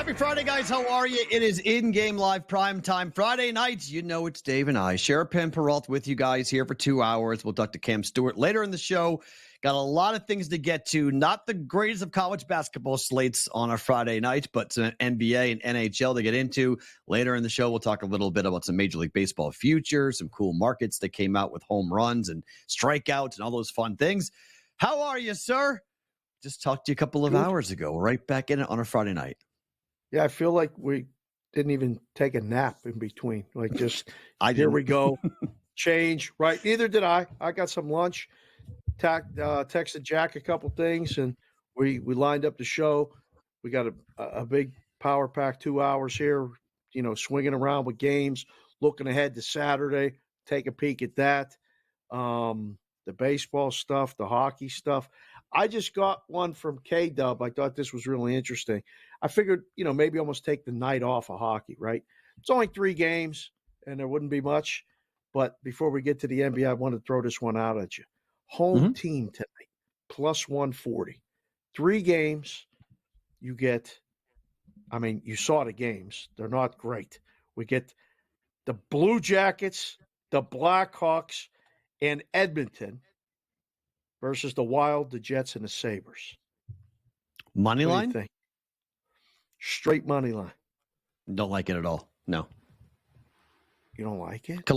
Happy Friday, guys. How are you? It is in-game live prime time Friday nights. You know it's Dave and I. Sharapan, Perrault with you guys here for 2 hours. We'll talk to Cam Stewart later in the show. Got a lot of things to get to. Not the greatest of college basketball slates on a Friday night, but some NBA and NHL to get into. Later in the show, we'll talk a little bit about some Major League Baseball futures, some cool markets that came out with home runs and strikeouts and all those fun things. How are you, sir? Just talked to you a couple of hours ago. Right back in it on a Friday night. Yeah, I feel like we didn't even take a nap in between. Like, just here we go, change. Right? Neither did I. I got some lunch. Texted Jack a couple things, and we lined up the show. We got a big power pack 2 hours here. You know, swinging around with games, looking ahead to Saturday. Take a peek at that. The baseball stuff, the hockey stuff. I just got one from K-Dub. I thought this was really interesting. I figured, you know, maybe almost take the night off of hockey, right? It's only 3 games, and there wouldn't be much. But before we get to the NBA, I want to throw this one out at you. Home team tonight, plus 140. 3 games, you get, I mean, you saw the games. They're not great. We get the Blue Jackets, the Blackhawks, and Edmonton versus the Wild, the Jets, and the Sabres. Money line? What do you think? Straight money line. Don't like it at all. No. You don't like it?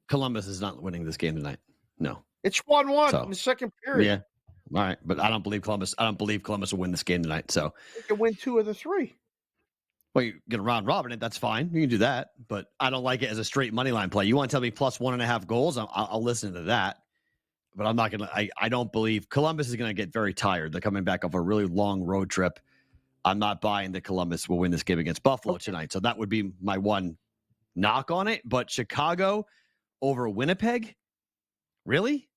Columbus is not winning this game tonight. No. It's 1-1 in the second period. Yeah. All right. But I don't believe Columbus will win this game tonight. So they can win 2 of the 3. Well, you're going to round robin it. That's fine. You can do that. But I don't like it as a straight money line play. You want to tell me plus 1.5 goals? I'll listen to that. But I'm not going to. I don't believe Columbus is going to get very tired. They're coming back off a really long road trip. I'm not buying that Columbus will win this game against Buffalo tonight. So that would be my one knock on it. But Chicago over Winnipeg? Really?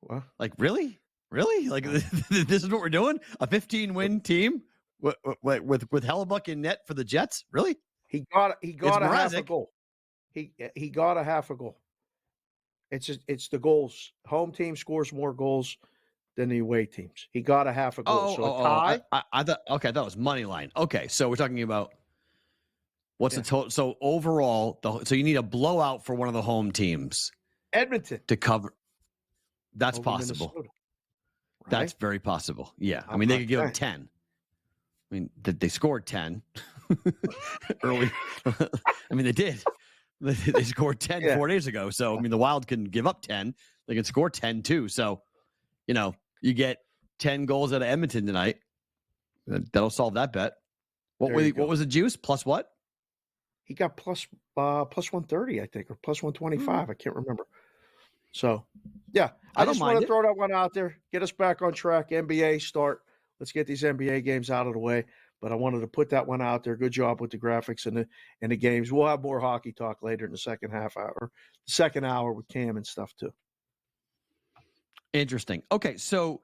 What? Like, really? Really? Like, this is what we're doing? A 15-win team with Hellebuck in net for the Jets? Really? He got a half a goal. He got a half a goal. It's the goals. Home team scores more goals than the away teams. He got a half a goal. A tie. I thought that was money line. Okay, so we're talking about what's the total? So overall, so you need a blowout for one of the home teams. Edmonton to cover. That's over possible. Right? That's very possible. Yeah, I mean they could give them 10. I mean they scored 10 early. I mean they did. They scored 10 4 days ago. So, I mean, the Wild can give up 10. They can score 10, too. So, you know, you get 10 goals out of Edmonton tonight. That'll solve that bet. What was the juice? Plus what? He got plus 130, I think, or plus 125. I can't remember. So, yeah. I just want to throw that one out there. Get us back on track. NBA start. Let's get these NBA games out of the way. But I wanted to put that one out there. Good job with the graphics and the games. We'll have more hockey talk later in the second hour with Cam and stuff too. Interesting. Okay, so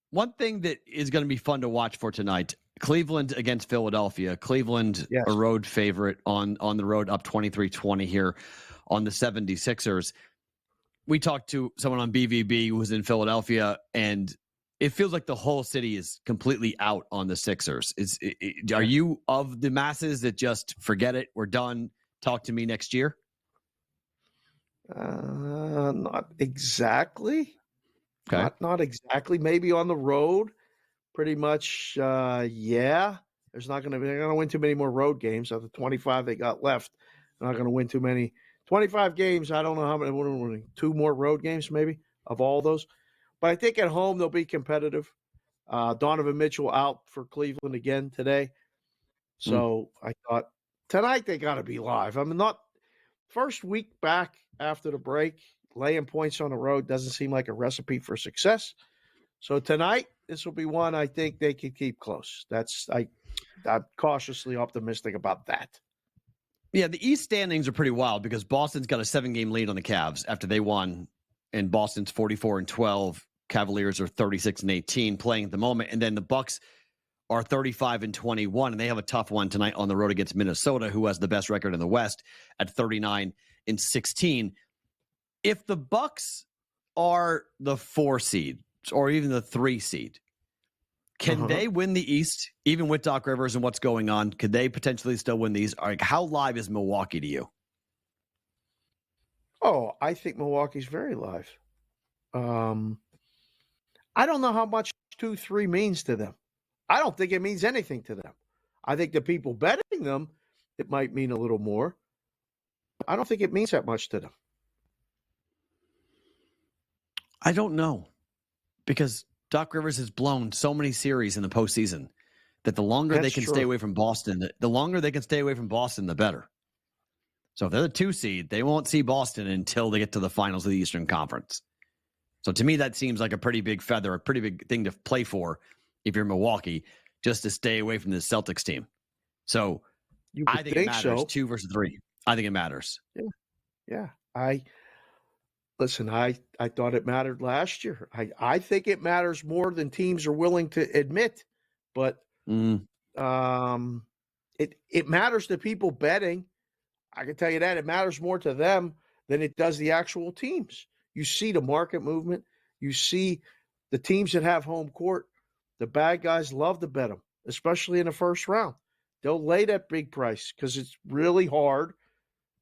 one thing that is going to be fun to watch for tonight, Cleveland against Philadelphia. Cleveland, a road favorite on the road, up 23-20 here on the 76ers. We talked to someone on BVB who was in Philadelphia, and it feels like the whole city is completely out on the Sixers. Are you of the masses that just forget it? We're done. Talk to me next year. Not exactly. Okay. Not exactly. Maybe on the road. Pretty much. Yeah. They're not going to win too many more road games. Of the 25 they got left, they're not going to win too many. 25 games. I don't know how many. 2 more road games maybe of all those. But I think at home they'll be competitive. Donovan Mitchell out for Cleveland again today. So I thought tonight they got to be live. I mean, not first week back after the break, laying points on the road doesn't seem like a recipe for success. So tonight, this will be one I think they could keep close. I'm cautiously optimistic about that. Yeah, the East standings are pretty wild because Boston's got a 7-game lead on the Cavs after they won, and Boston's 44-12. Cavaliers are 36-18 playing at the moment. And then the Bucks are 35-21, and they have a tough one tonight on the road against Minnesota, who has the best record in the West at 39-16. If the Bucks are the 4 seed or even the 3 seed, Can they win the East, even with Doc Rivers and what's going on? Could they potentially still win these? Like, how live is Milwaukee to you? Oh, I think Milwaukee's very live. I don't know how much 2-3 means to them. I don't think it means anything to them. I think the people betting them, it might mean a little more. I don't think it means that much to them. I don't know, because Doc Rivers has blown so many series in the postseason that the longer they can stay away from Boston, the better. So if they're the 2 seed, they won't see Boston until they get to the finals of the Eastern Conference. So to me, that seems like a pretty big feather, a pretty big thing to play for if you're Milwaukee, just to stay away from the Celtics team. So I think it matters, so. 2 versus 3. I think it matters. Yeah. I thought it mattered last year. I think it matters more than teams are willing to admit, but it matters to people betting. I can tell you that it matters more to them than it does the actual teams. You see the market movement. You see the teams that have home court. The bad guys love to bet them, especially in the first round. They'll lay that big price because it's really hard.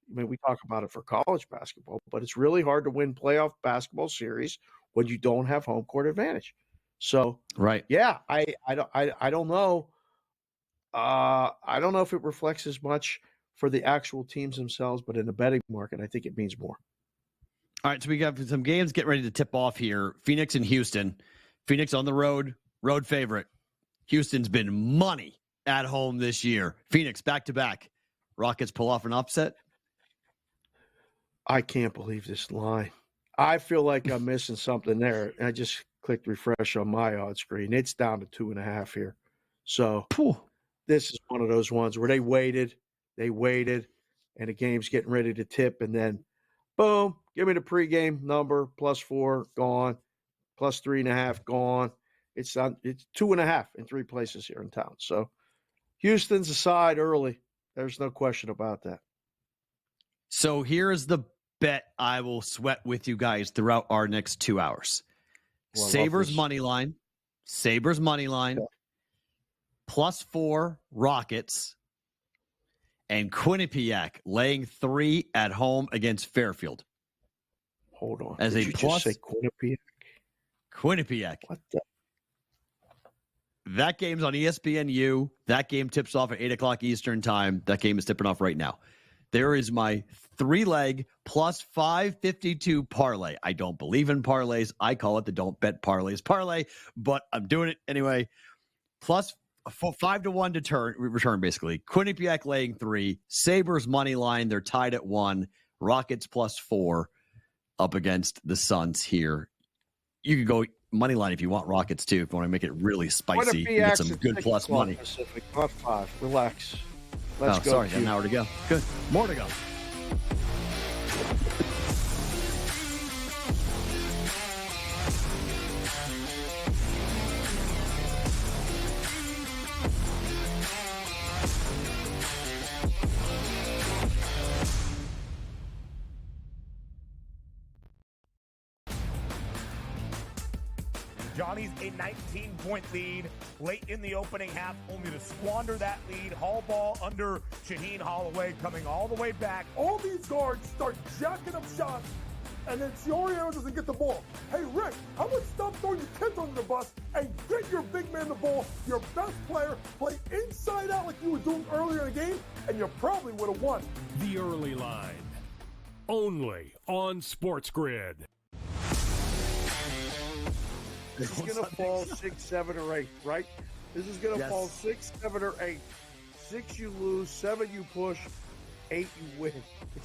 I mean, we talk about it for college basketball, but it's really hard to win playoff basketball series when you don't have home court advantage. So, right, yeah, I don't know. I don't know if it reflects as much for the actual teams themselves, but in the betting market, I think it means more. All right, so we got some games getting ready to tip off here. Phoenix and Houston. Phoenix on the road favorite. Houston's been money at home this year. Phoenix back-to-back. Rockets pull off an upset. I can't believe this line. I feel like I'm missing something there. I just clicked refresh on my odds screen. It's down to 2.5 here. So this is one of those ones where they waited, and the game's getting ready to tip, and then boom, give me the pregame number, +4, gone, +3.5, gone. It's 2.5 in 3 places here in town. So Houston's aside early. There's no question about that. So here's the bet I will sweat with you guys throughout our next 2 hours. Well, Sabres money line. Yeah. +4 Rockets. And Quinnipiac laying 3 at home against Fairfield. Hold on. As Did a you plus, just say Quinnipiac? Quinnipiac. What the? That game's on ESPNU. That game tips off at 8 o'clock Eastern time. That game is tipping off right now. There is my 3-leg +552 parlay. I don't believe in parlays. I call it the don't bet parlays parlay, but I'm doing it anyway. Plus 5-1 return, basically. Quinnipiac laying 3. Sabres money line. They're tied at 1. Rockets +4 up against the Suns here. You can go money line if you want Rockets too. If you want to make it really spicy, you get some good plus money. Pacific, not 5. Relax. Let's go. Sorry, got an hour to go. Good. More to go. Johnny's a 19-point lead late in the opening half, only to squander that lead. Hall ball under Shaheen Holloway coming all the way back. All these guards start jacking up shots, and then Fioriano doesn't get the ball. Hey, Rick, how about stop throwing your kids under the bus and get your big man the ball, your best player, play inside out like you were doing earlier in the game, and you probably would have won. The early line, only on SportsGrid. This is going to fall 6, 7, or 8, right? This is going to fall 6, 7, or 8. 6 you lose, 7 you push, 8 you win.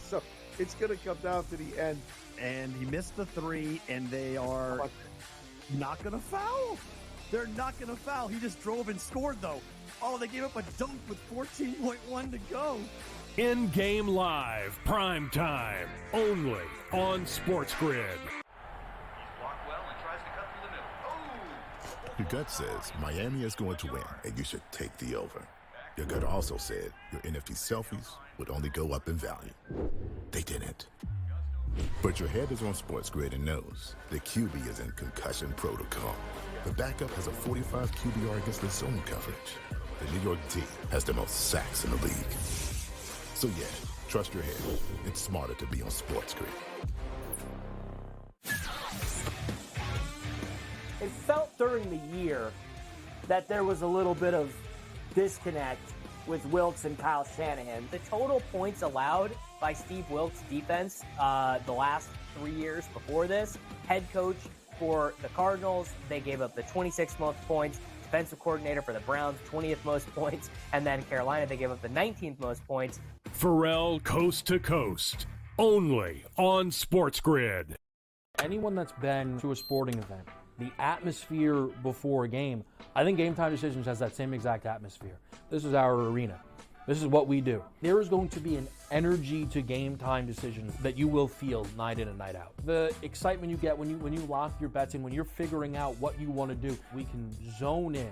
So it's going to come down to the end. And he missed the 3, and they are not going to foul. They're not going to foul. He just drove and scored, though. Oh, they gave up a dunk with 14.1 to go. InGame Live, prime time, only on SportsGrid. Your gut says Miami is going to win, and you should take the over. Your gut also said your NFT selfies would only go up in value. They didn't. But your head is on SportsGrid and knows the QB is in concussion protocol. The backup has a 45 QBR against the zone coverage. The New York team has the most sacks in the league. So yeah, trust your head. It's smarter to be on SportsGrid. It felt during the year that there was a little bit of disconnect with Wilks and Kyle Shanahan. The total points allowed by Steve Wilks' defense the last 3 years before this, head coach for the Cardinals, they gave up the 26th most points. Defensive coordinator for the Browns, 20th most points. And then Carolina, they gave up the 19th most points. Perrault Coast to Coast, only on SportsGrid. Anyone that's been to a sporting event, the atmosphere before a game, I think Game Time Decisions has that same exact atmosphere. This is our arena. This is what we do. There is going to be an energy to Game Time Decisions that you will feel night in and night out. The excitement you get when you lock your bets in, when you're figuring out what you want to do, we can zone in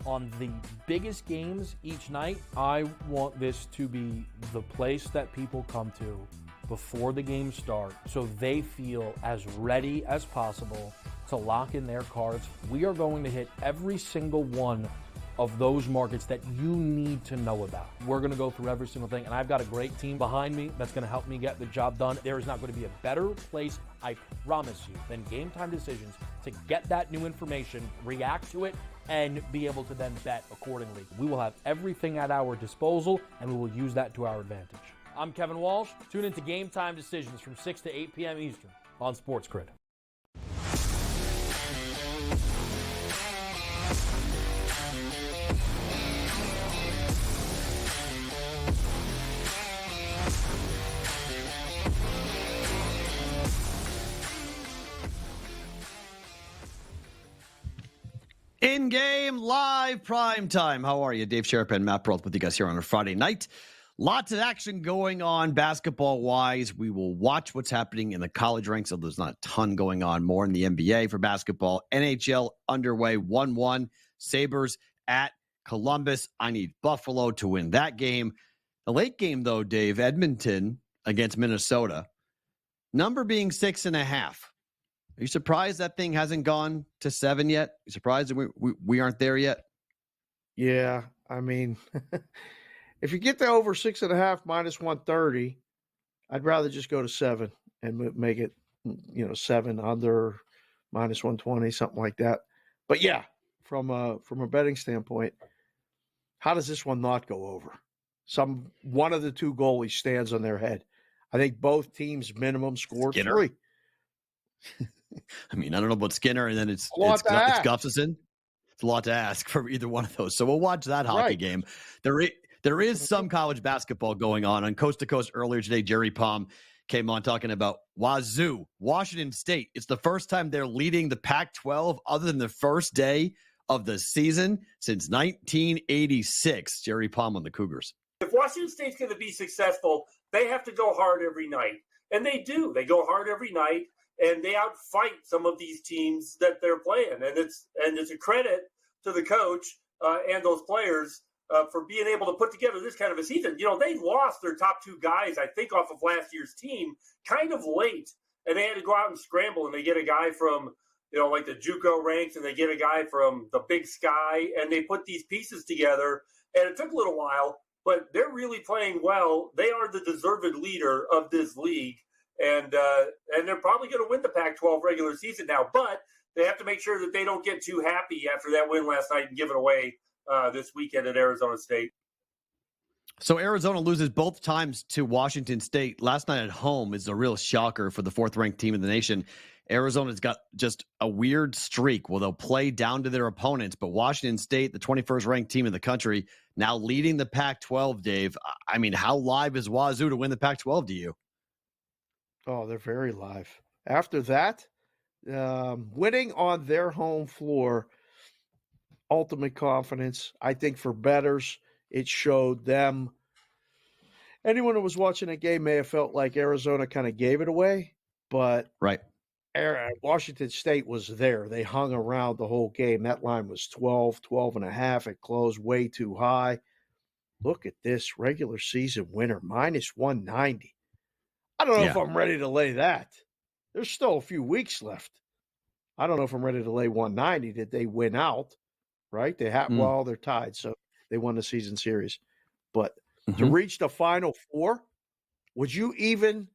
on the biggest games each night. I want this to be the place that people come to before the games start so they feel as ready as possible to lock in their cards. We are going to hit every single one of those markets that you need to know about. We're gonna go through every single thing, and I've got a great team behind me that's gonna help me get the job done. There is not gonna be a better place, I promise you, than Game Time Decisions to get that new information, react to it, and be able to then bet accordingly. We will have everything at our disposal, and we will use that to our advantage. I'm Kevin Walsh. Tune into Game Time Decisions from 6 to 8 p.m. Eastern on SportsGrid. In-game live prime time. How are you? Dave Sharapan, Matt Perrault with you guys here on a Friday night. Lots of action going on basketball-wise. We will watch what's happening in the college ranks, although there's not a ton going on. More in the NBA for basketball. NHL underway 1-1. Sabres at Columbus. I need Buffalo to win that game. The late game, though, Dave, Edmonton against Minnesota. Number being 6.5. Are you surprised that thing hasn't gone to 7 yet? Are you surprised that we aren't there yet? Yeah, I mean, if you get to over 6.5 minus 130, I'd rather just go to 7 and make it, 7 under minus 120, something like that. But yeah, from a betting standpoint, how does this one not go over? One of the two goalies stands on their head. I think both teams minimum score 3. I mean, I don't know about Skinner, and then it's Gustafsson. It's a lot to ask for either one of those. So we'll watch that hockey game. There is some college basketball going on Coast to Coast earlier today. Jerry Palm came on talking about Wazoo, Washington State. It's the first time they're leading the Pac-12 other than the first day of the season since 1986. Jerry Palm on the Cougars. If Washington State's going to be successful, they have to go hard every night. And they do. They go hard every night. And they outfight some of these teams that they're playing, and it's a credit to the coach and those players for being able to put together this kind of a season. They lost their top 2 guys, I think, off of last year's team, kind of late, and they had to go out and scramble. And they get a guy from like the JUCO ranks, and they get a guy from the Big Sky, and they put these pieces together. And it took a little while, but they're really playing well. They are the deserved leader of this league. And they're probably going to win the Pac-12 regular season now, but they have to make sure that they don't get too happy after that win last night and give it away this weekend at Arizona State. So Arizona loses both times to Washington State. Last night at home is a real shocker for the 4th-ranked team in the nation. Arizona's got just a weird streak. Well, they'll play down to their opponents, but Washington State, the 21st-ranked team in the country, now leading the Pac-12, Dave. I mean, how live is Wazoo to win the Pac-12 to you? Oh, they're very live. After that, winning on their home floor, ultimate confidence. I think for bettors, it showed them. Anyone who was watching that game may have felt like Arizona kind of gave it away, but right. Washington State was there. They hung around the whole game. That line was 12.5. It closed way too high. Look at this regular season winner, minus 190. I don't know if I'm ready to lay that. There's still a few weeks left. I don't know if I'm ready to lay 190. Did they win out? Right? They have. Well, they're tied, so they won the season series. But to reach the Final Four, would you even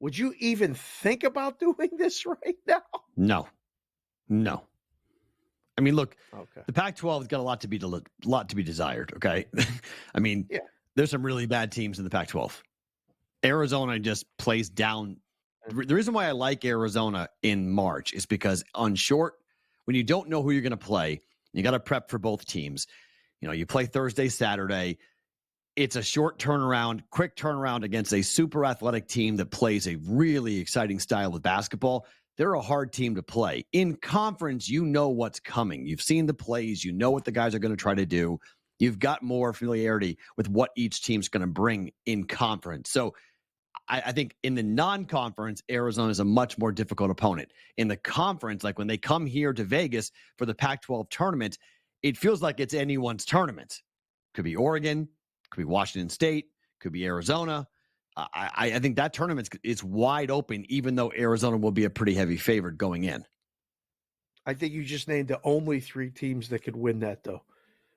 think about doing this right now? No. I mean, look, the Pac-12 has got a lot to be desired. Okay, I mean, there's some really bad teams in the Pac-12. Arizona just plays down. The reason why I like Arizona in March is because when you don't know who you're going to play, you got to prep for both teams. You play Thursday, Saturday. It's a short turnaround, quick turnaround against a super athletic team that plays a really exciting style of basketball. They're a hard team to play. In conference, you know what's coming. You've seen the plays. You know what the guys are going to try to do. You've got more familiarity with what each team's going to bring in conference. So I think in the non-conference, Arizona is a much more difficult opponent. In the conference, like when they come here to Vegas for the Pac-12 tournament, it feels like it's anyone's tournament. Could be Oregon, could be Washington State, could be Arizona. I think that tournament is wide open, even though Arizona will be a pretty heavy favorite going in. I think you just named the only 3 teams that could win that, though.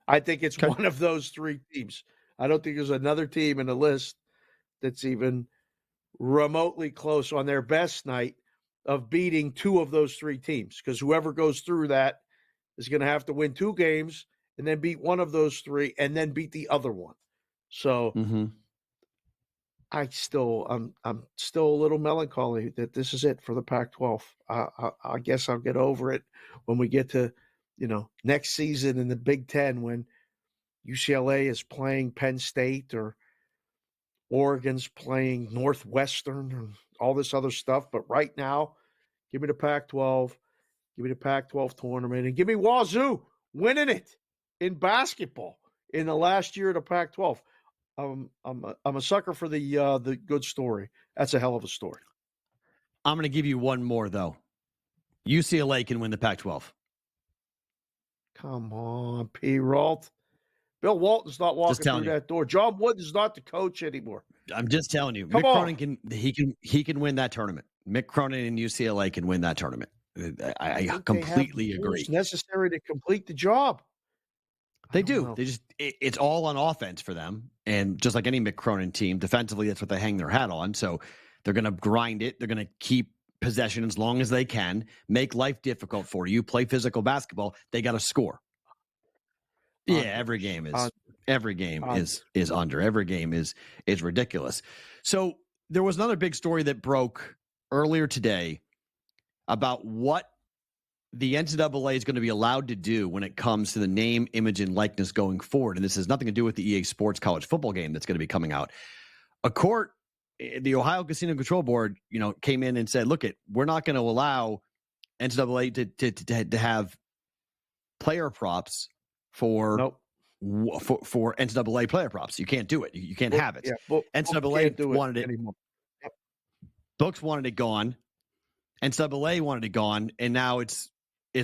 I think it's one of those 3 teams. I don't think there's another team in the list that's even remotely close on their best night of beating 2 of those 3 teams, because whoever goes through that is going to have to win 2 games and then beat one of those 3 and then beat the other one. So I'm still a little melancholy that this is it for the Pac-12. I guess I'll get over it when we get to, next season in the Big Ten, when UCLA is playing Penn State or Oregon's playing Northwestern and all this other stuff. But right now, give me the Pac-12, give me the Pac-12 tournament, and give me Wazoo winning it in basketball in the last year of the Pac-12. I'm a sucker for the good story. That's a hell of a story. I'm going to give you one more, though. UCLA can win the Pac-12. Come on, Perrault. Bill Walton's not walking through that door. John Wooden's not the coach anymore. I'm just telling you. Mick Cronin can win that tournament. Mick Cronin and UCLA can win that tournament. I completely agree. It's necessary to complete the job. They do. They just it's all on offense for them. And just like any Mick Cronin team, defensively, that's what they hang their hat on. So they're going to grind it. They're going to keep possession as long as they can, make life difficult for you, play physical basketball. They got to score. Yeah, every game is under. Every game is ridiculous. So there was another big story that broke earlier today about what the NCAA is going to be allowed to do when it comes to the name, image, and likeness going forward. And this has nothing to do with the EA Sports college football game that's going to be coming out. A court, the Ohio Casino Control Board, came in and said, look, we're not going to allow NCAA to have player props for NCAA player props. You can't do it. You can't have it. Yeah, NCAA wanted it anymore. Yep. Books wanted it gone. NCAA wanted it gone, and now it's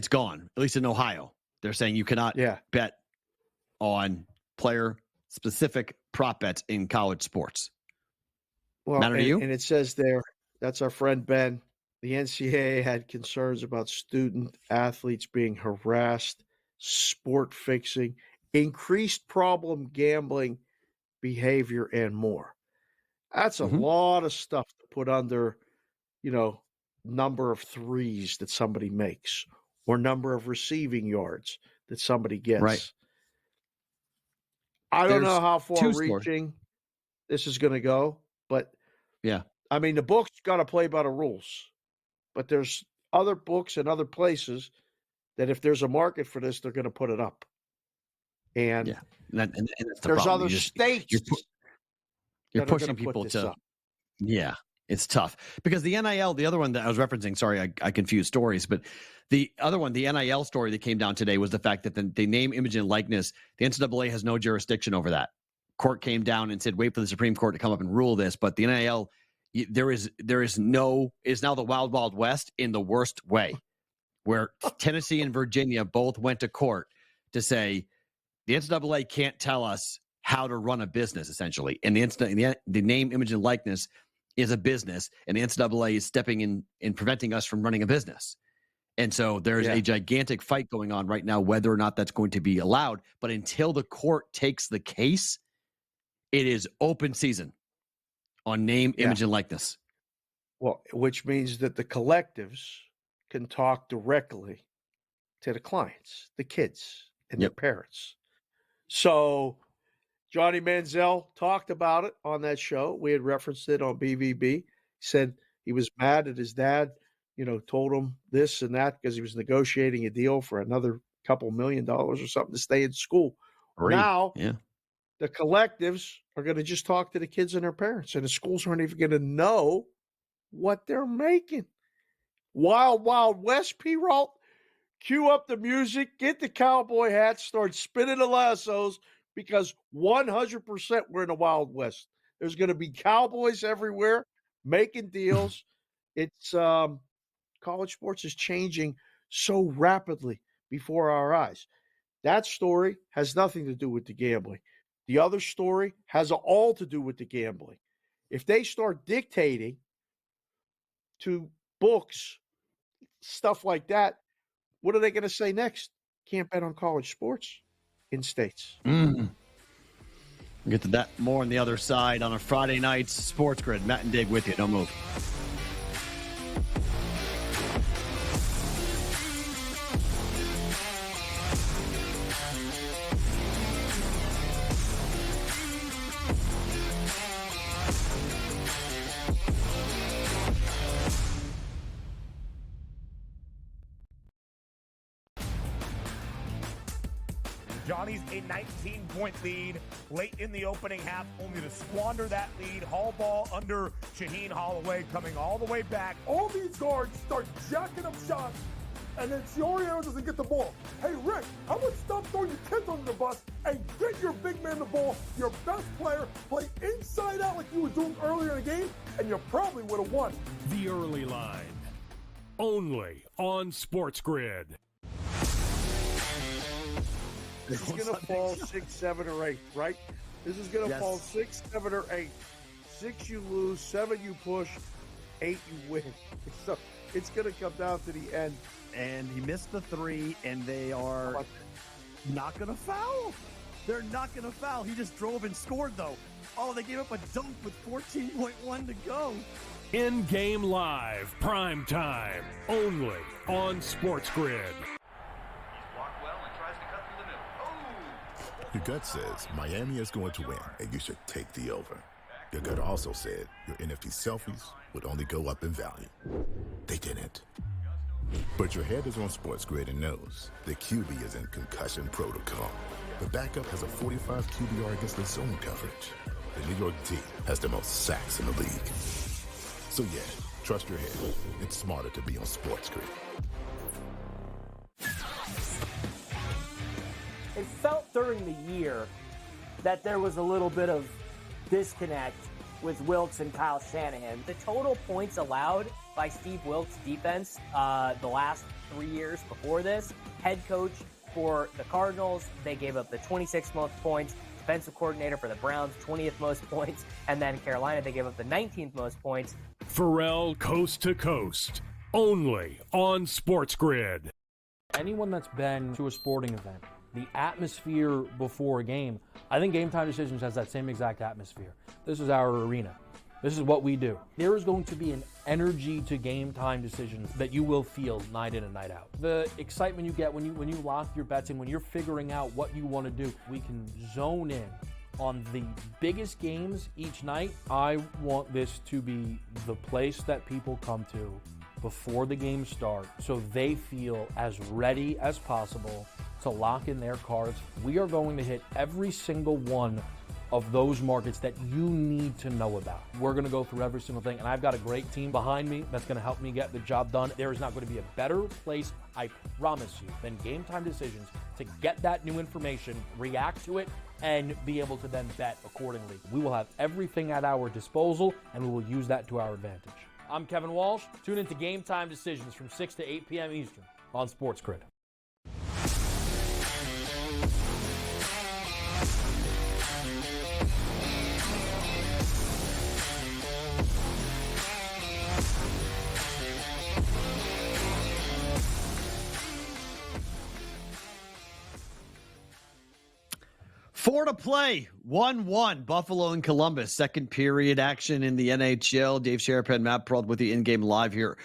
gone, at least in Ohio. They're saying you cannot bet on player-specific prop bets in college sports. Well, Matter to you? And it says there, that's our friend Ben, the NCAA had concerns about student-athletes being harassed, sport fixing, increased problem gambling behavior, and more. That's a lot of stuff to put under, number of threes that somebody makes or number of receiving yards that somebody gets. Right. I don't know how far reaching this is going to go, but I mean, the book's got to play by the rules, but there's other books and other places that if there's a market for this, they're going to put it up. And, that's the there's problem. other states. You're pushing people to, it's tough because the NIL, the other one that I was referencing, sorry, I confused stories, but the other one, the NIL story that came down today was the fact that the name, image, and likeness, the NCAA has no jurisdiction over that. Court came down and said, wait for the Supreme Court to come up and rule this. But the NIL, is now the Wild Wild West in the worst way, where Tennessee and Virginia both went to court to say the NCAA can't tell us how to run a business, essentially. And the name, image, and likeness is a business, and the NCAA is stepping in and preventing us from running a business. And so there's a gigantic fight going on right now, whether or not that's going to be allowed. But until the court takes the case, it is open season on name, image, and likeness. Well, which means that the collectives can talk directly to the clients, the kids, and their parents. So Johnny Manziel talked about it on that show. We had referenced it on BVB. Said he was mad at his dad, told him this and that because he was negotiating a deal for another couple $1 million or something to stay in school. Now, the collectives are going to just talk to the kids and their parents, and the schools aren't even going to know what they're making. Wild, Wild West, Perrault. Cue up the music, get the cowboy hats, start spinning the lassos, because 100% we're in the Wild West. There's going to be cowboys everywhere making deals. It's college sports is changing so rapidly before our eyes. That story has nothing to do with the gambling. The other story has all to do with the gambling. If they start dictating to books, stuff like that, what are they going to say next? Can't bet on college sports in states. We'll get to that more on the other side on a Friday night's Sports Grid. Matt and Dave with you. Don't move. Johnny's a 19-point lead late in the opening half, only to squander that lead. Hall ball under Shaheen Holloway, coming all the way back. All these guards start jacking up shots, and then Siorio doesn't get the ball. Hey, Rick, how about stop throwing your kids under the bus and get your big man the ball, your best player, play inside out like you were doing earlier in the game, and you probably would have won. The Early Line, only on Sports Grid. This is going to fall 6, 7, or 8, right? This is going to fall 6, 7, or 8. 6 you lose, 7 you push, 8 you win. So it's going to come down to the end. And he missed the 3, and they are not going to foul. They're not going to foul. He just drove and scored, though. Oh, they gave up a dunk with 14.1 to go. InGame Live, Prime Time, only on Sports Grid. Your gut says Miami is going to win, and you should take the over. Your gut also said your NFT selfies would only go up in value. They didn't. But your head is on SportsGrid and knows the QB is in concussion protocol. The backup has a 45 QBR against the zone coverage. The New York D has the most sacks in the league. So yeah, trust your head. It's smarter to be on SportsGrid. It felt during the year that there was a little bit of disconnect with Wilkes and Kyle Shanahan. The total points allowed by Steve Wilkes' defense the last 3 years before this, head coach for the Cardinals, they gave up the 26th most points. Defensive coordinator for the Browns, 20th most points. And then Carolina, they gave up the 19th most points. Perrault Coast to Coast, only on Sports Grid. Anyone that's been to a sporting event, the atmosphere before a game, I think Game Time Decisions has that same exact atmosphere. This is our arena. This is what we do. There is going to be an energy to Game Time Decisions that you will feel night in and night out. The excitement you get when you lock your bets in, when you're figuring out what you want to do, we can zone in on the biggest games each night. I want this to be the place that people come to before the games start so they feel as ready as possible to lock in their cards. We are going to hit every single one of those markets that you need to know about. We're going to go through every single thing, and I've got a great team behind me that's going to help me get the job done. There is not going to be a better place, I promise you, than Game Time Decisions to get that new information, react to it, and be able to then bet accordingly. We will have everything at our disposal, and we will use that to our advantage. I'm Kevin Walsh. Tune into Game Time Decisions from 6 to 8 p.m. Eastern on SportsGrid. 4 to play, 1-1, Buffalo and Columbus. Second period action in the NHL. Dave Sharapan, Matt Perrault with the in-game live here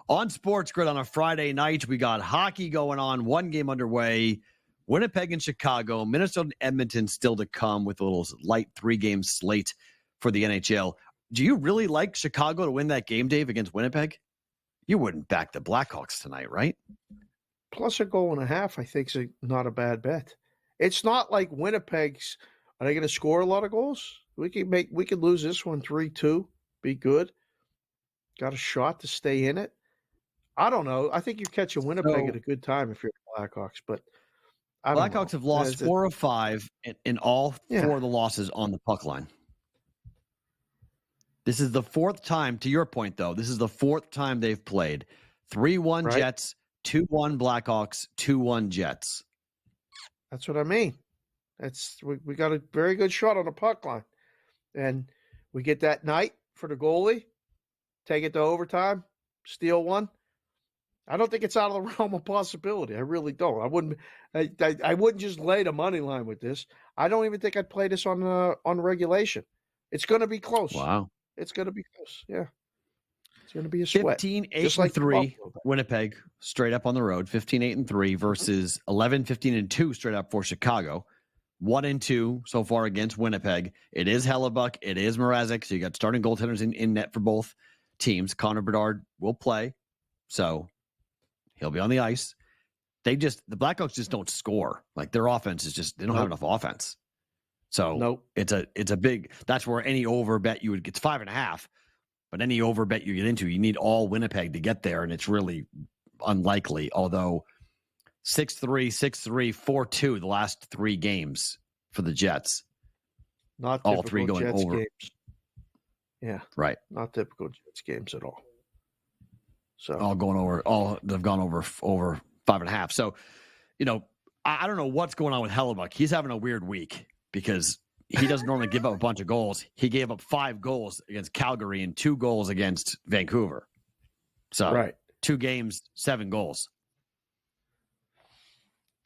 on SportsGrid on a Friday night. We got hockey going on, one game underway. Winnipeg and Chicago, Minnesota and Edmonton still to come with a little light 3-game slate for the NHL. Do you really like Chicago to win that game, Dave, against Winnipeg? You wouldn't back the Blackhawks tonight, right? Plus $1.5, I think, is not a bad bet. It's not like Winnipeg's. Are they going to score a lot of goals? We could lose this one 3-2. Be good. Got a shot to stay in it. I don't know. I think you're catching Winnipeg at a good time if you're the Blackhawks, but Blackhawks have lost 4 of 5 in all 4 of the losses on the puck line. This is the 4th time, to your point, though, this is the 4th time they've played. 3-1 Jets, 2-1 Blackhawks, 2-1 Jets. That's what I mean. We got a very good shot on the puck line. And we get that night for the goalie, take it to overtime, steal one. I don't think it's out of the realm of possibility. I really don't. I wouldn't just lay the money line with this. I don't even think I'd play this on regulation. It's going to be close. Wow. It's going to be close. Yeah. It's going to be a sweat. 15-8-3 Winnipeg straight up on the road. 15-8-3 versus 11-15-2 straight up for Chicago. 1-2 so far against Winnipeg. It is Hellebuck. It is Mrazek. So you got starting goaltenders in net for both teams. Connor Bedard will play. So he'll be on the ice. The Blackhawks just don't score. Like their offense is just, they don't have enough offense. So it's a big, that's where any over bet you would get, it's 5.5, but any over bet you get into, you need all Winnipeg to get there. And it's really unlikely, although 6-3, 6-3, 4-2, the last 3 games for the Jets. Not all 3 going Jets over. Games. Yeah. Right. Not typical Jets games at all. So all they've gone over 5.5. So, I don't know what's going on with Hellebuck. He's having a weird week because he doesn't normally give up a bunch of goals. He gave up 5 goals against Calgary and 2 goals against Vancouver. So 2 games, 7 goals.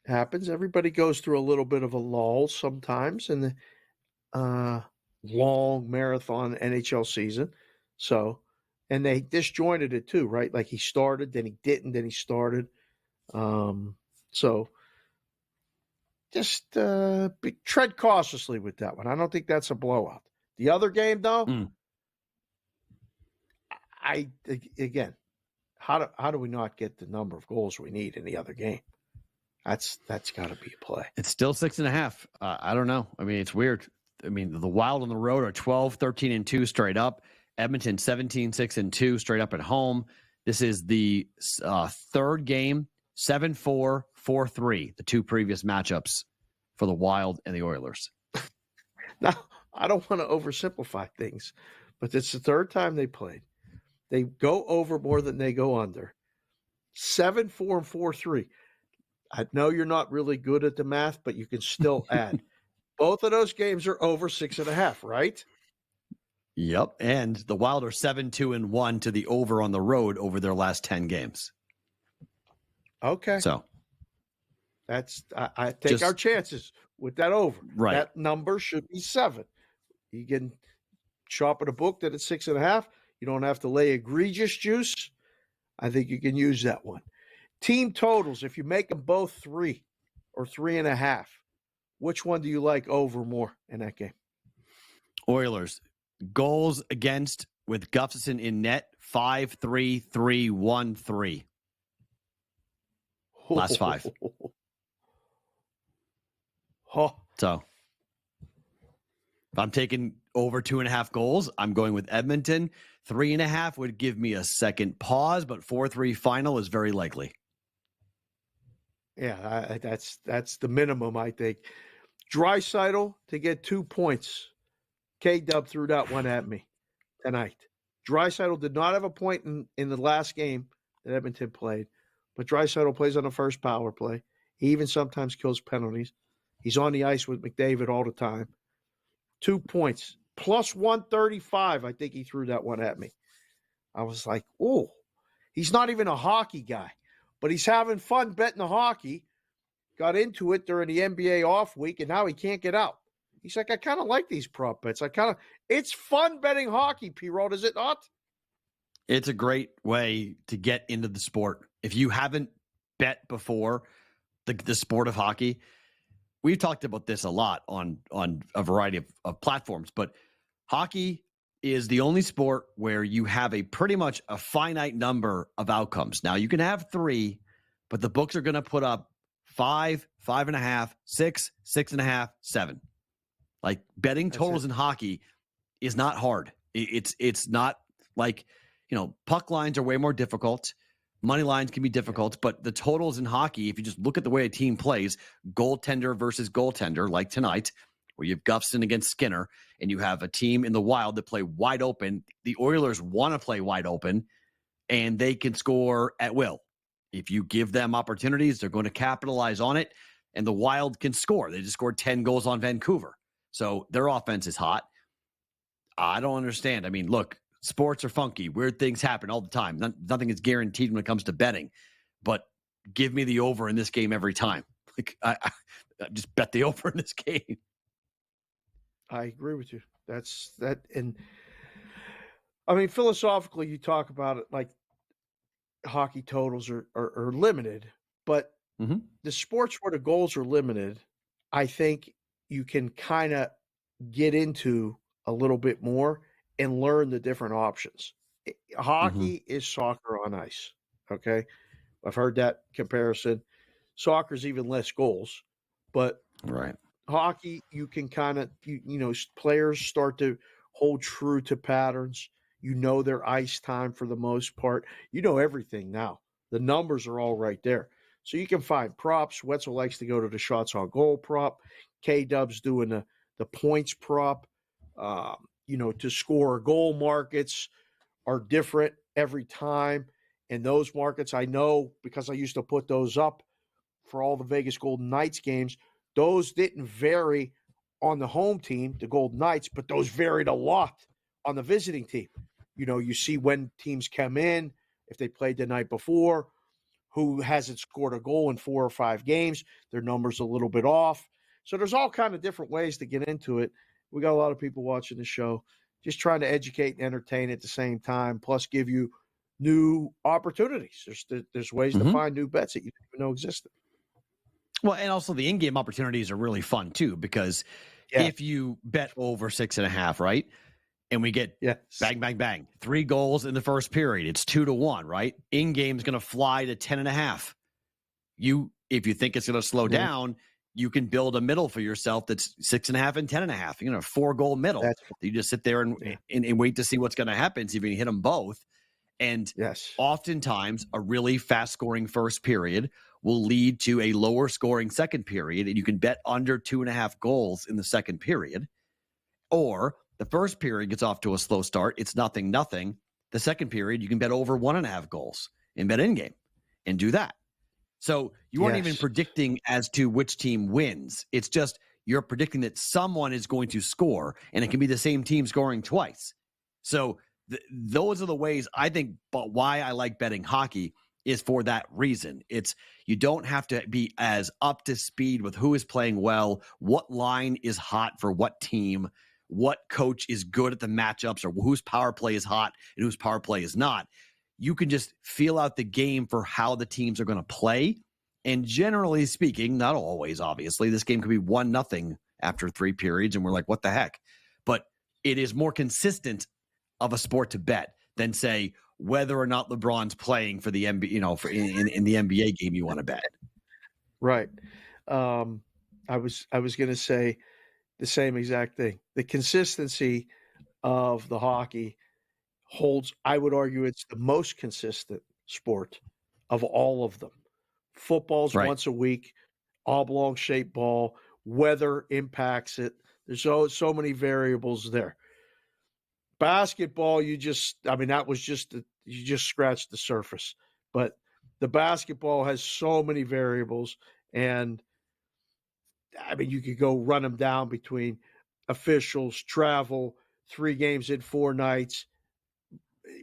Happens. Everybody goes through a little bit of a lull sometimes in the long marathon NHL season. So, and they disjointed it too, right? Like he started, then he didn't, then he started. So just tread cautiously with that one. I don't think that's a blowout. The other game, though, again, how do we not get the number of goals we need in the other game? That's got to be a play. It's still 6.5. I don't know. I mean, it's weird. I mean, the Wild on the road are 12-13-2 straight up. Edmonton 17-6-2 straight up at home. This is the 3rd game, 7-4, 4-3, the 2 previous matchups for the Wild and the Oilers. Now, I don't want to oversimplify things, but it's the 3rd time they played. They go over more than they go under. 7-4 and 4-3. I know you're not really good at the math, but you can still add. Both of those games are over 6.5, right? Yep. And the Wild are 7-2-1 to the over on the road over their last 10 games. Okay. So that's I take our chances with that over. Right. That number should be 7. You can shop at a book that it's 6.5. You don't have to lay egregious juice. I think you can use that one. Team totals, if you make them both 3 or 3.5, which one do you like over more in that game? Oilers. Goals against with Gustafsson in net, 5-3-3-1-3. Last 5. So if I'm taking over 2.5 goals, I'm going with Edmonton. 3.5 would give me a second pause, but 4-3 final is very likely. Yeah, that's the minimum, I think. Draisaitl to get 2 points. K-Dub threw that one at me tonight. Draisaitl did not have a point in the last game that Edmonton played, but Draisaitl plays on the first power play. He even sometimes kills penalties. He's on the ice with McDavid all the time. 2 points. Plus 135, I think he threw that one at me. I was like, oh, he's not even a hockey guy, but he's having fun betting the hockey. Got into it during the NBA off week, and now he can't get out. He's like, I kind of like these prop bets. It's fun betting hockey, Perrault, is it not? It's a great way to get into the sport. If you haven't bet before the sport of hockey, we've talked about this a lot on a variety of platforms, but hockey is the only sport where you have pretty much a finite number of outcomes. Now, you can have 3, but the books are going to put up 5, 5.5, 6, 6.5, 7. Like betting totals in hockey is not hard. It's not like, puck lines are way more difficult. Money lines can be difficult, but the totals in hockey, if you just look at the way a team plays, goaltender versus goaltender, like tonight, where you have Gustafsson against Skinner, and you have a team in the Wild that play wide open. The Oilers want to play wide open, and they can score at will. If you give them opportunities, they're going to capitalize on it, and the Wild can score. They just scored 10 goals on Vancouver. So their offense is hot. I don't understand. I mean, look, sports are funky. Weird things happen all the time. Nothing is guaranteed when it comes to betting, but give me the over in this game every time. Like I just bet the over in this game. I agree with you. That's that. And I mean, philosophically, you talk about it like hockey totals are limited, but the sports where the goals are limited, I think you can kind of get into a little bit more and learn the different options. Hockey is soccer on ice. Okay. I've heard that comparison. Soccer's even less goals, but hockey, you can kind of, players start to hold true to patterns. Their ice time for the most part. Everything now. The numbers are all right there. So you can find props. Wetzel likes to go to the shots on goal prop. K-Dub's doing the points prop. To score goal markets are different every time. And those markets, I know because I used to put those up for all the Vegas Golden Knights games. Those didn't vary on the home team, the Golden Knights, but those varied a lot on the visiting team. You see when teams come in, if they played the night before, who hasn't scored a goal in 4 or 5 games, their number's a little bit off. So there's all kind of different ways to get into it. We got a lot of people watching the show, just trying to educate and entertain at the same time, plus give you new opportunities. There's ways to find new bets that you didn't even know existed. Well, and also the in-game opportunities are really fun too, because if you bet over 6.5, right? And we get bang, bang, bang, 3 goals in the first period. It's 2-1, right? In-game is going to fly to 10.5. If you think it's going to slow down, you can build a middle for yourself that's 6.5 and 10.5. A 4-goal middle. You just sit there and wait to see what's going to happen. See if you can hit them both. And oftentimes a really fast scoring first period will lead to a lower scoring second period. And you can bet under 2.5 goals in the second period. Or the first period gets off to a slow start. It's 0-0. The second period, you can bet over 1.5 goals and bet in game and do that. So you aren't even predicting as to which team wins. It's just you're predicting that someone is going to score, and it can be the same team scoring twice. So those are the ways I think, but why I like betting hockey is for that reason. It's you don't have to be as up to speed with who is playing well, what line is hot for what team, what coach is good at the matchups, or whose power play is hot and whose power play is not. You can just feel out the game for how the teams are going to play. And generally speaking, not always, obviously, this game could be 1-0 after 3 periods, and we're like, what the heck? But it is more consistent of a sport to bet than, say, whether or not LeBron's playing for the NBA, in the NBA game you want to bet. Right. I was going to say the same exact thing. The consistency of the hockey holds, I would argue it's the most consistent sport of all of them. Football's once a week, oblong shaped ball, weather impacts it. There's so many variables there. Basketball, you just scratched the surface. But the basketball has so many variables, and you could go run them down between officials, travel, 3 games in 4 nights,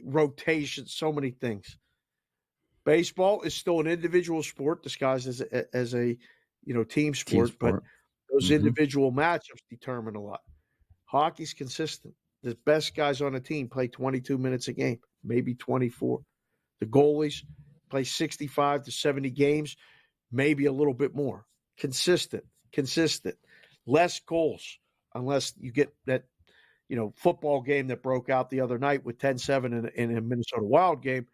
rotation, so many things. Baseball is still an individual sport disguised as a team sport, but Those individual matchups determine a lot. Hockey's consistent. The best guys on the team play 22 minutes a game, maybe 24. The goalies play 65 to 70 games, maybe a little bit more. Consistent. Less goals, unless you get that, football game that broke out the other night with 10-7 in a Minnesota Wild game.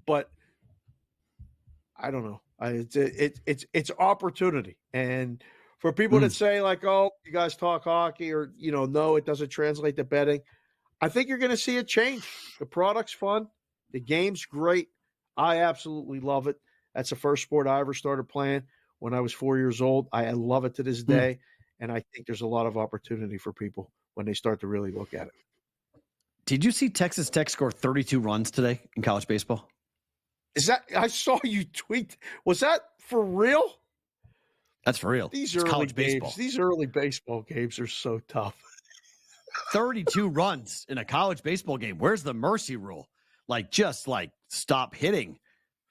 But I don't know. It's opportunity. And for people that say like, oh, you guys talk hockey or, no, it doesn't translate to betting, I think you're going to see a change. The product's fun. The game's great. I absolutely love it. That's the first sport I ever started playing when I was 4 years old. I love it to this day. And I think there's a lot of opportunity for people when they start to really look at it. Did you see Texas Tech score 32 runs today in college baseball? I saw you tweet. Was that for real? That's for real. These it's early college games, baseball. These early baseball games are so tough. 32 runs in a college baseball game. Where's the mercy rule? Just stop hitting.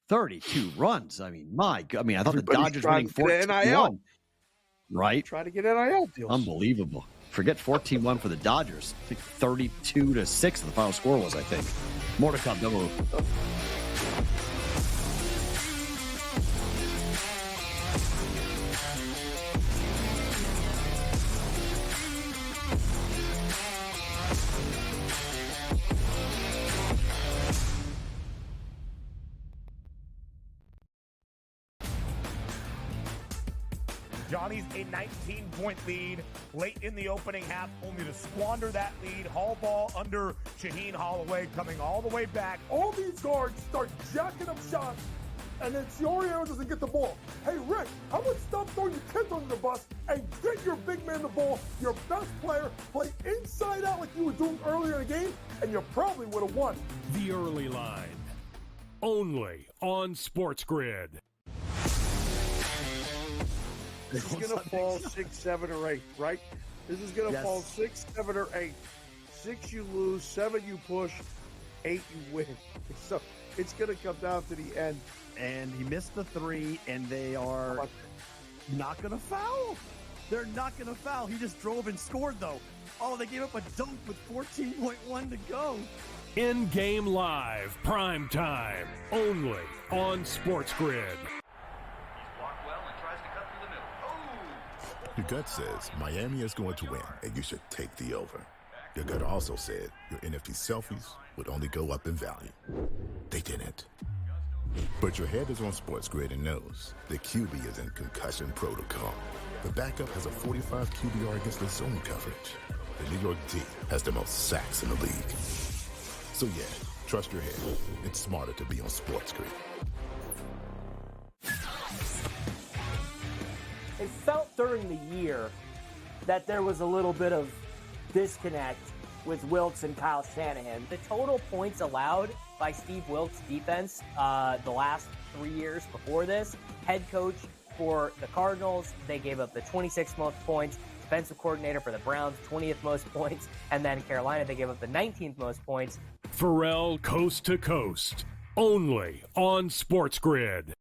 32 runs. I mean, I thought the Dodgers winning 14-1. Right? Try to get NIL deals. Unbelievable. Forget 14-1 for the Dodgers. I think 32-6 the final score was, I think. More to come. Don't move. Johnny's a 19-point lead late in the opening half, only to squander that lead. Hall ball under Shaheen Holloway coming all the way back. All these guards start jacking up shots, and then Fiorio doesn't get the ball. Hey, Rick, how about stop throwing your kids under the bus and get your big man the ball, your best player, play inside out like you were doing earlier in the game, and you probably would have won. The Early Line, only on SportsGrid. This is going to fall 6, 7, or 8, right? This is going to fall 6, 7, or 8. 6 you lose, 7 you push, 8 you win. So it's going to come down to the end. And he missed the 3, and they are not going to foul. They're not going to foul. He just drove and scored, though. Oh, they gave up a dunk with 14.1 to go. InGame Live, Prime Time, only on SportsGrid. Your gut says Miami is going to win, and you should take the over. Your gut also said your NFT selfies would only go up in value. They didn't. But your head is on SportsGrid and knows the QB is in concussion protocol. The backup has a 45 QBR against the zone coverage. The New York D has the most sacks in the league. So yeah, trust your head. It's smarter to be on SportsGrid. It felt during the year that there was a little bit of disconnect with Wilkes and Kyle Shanahan. The total points allowed by Steve Wilkes' defense the last 3 years before this, head coach for the Cardinals, they gave up the 26th most points, defensive coordinator for the Browns, 20th most points, and then Carolina, they gave up the 19th most points. Perrault Coast to Coast, only on SportsGrid.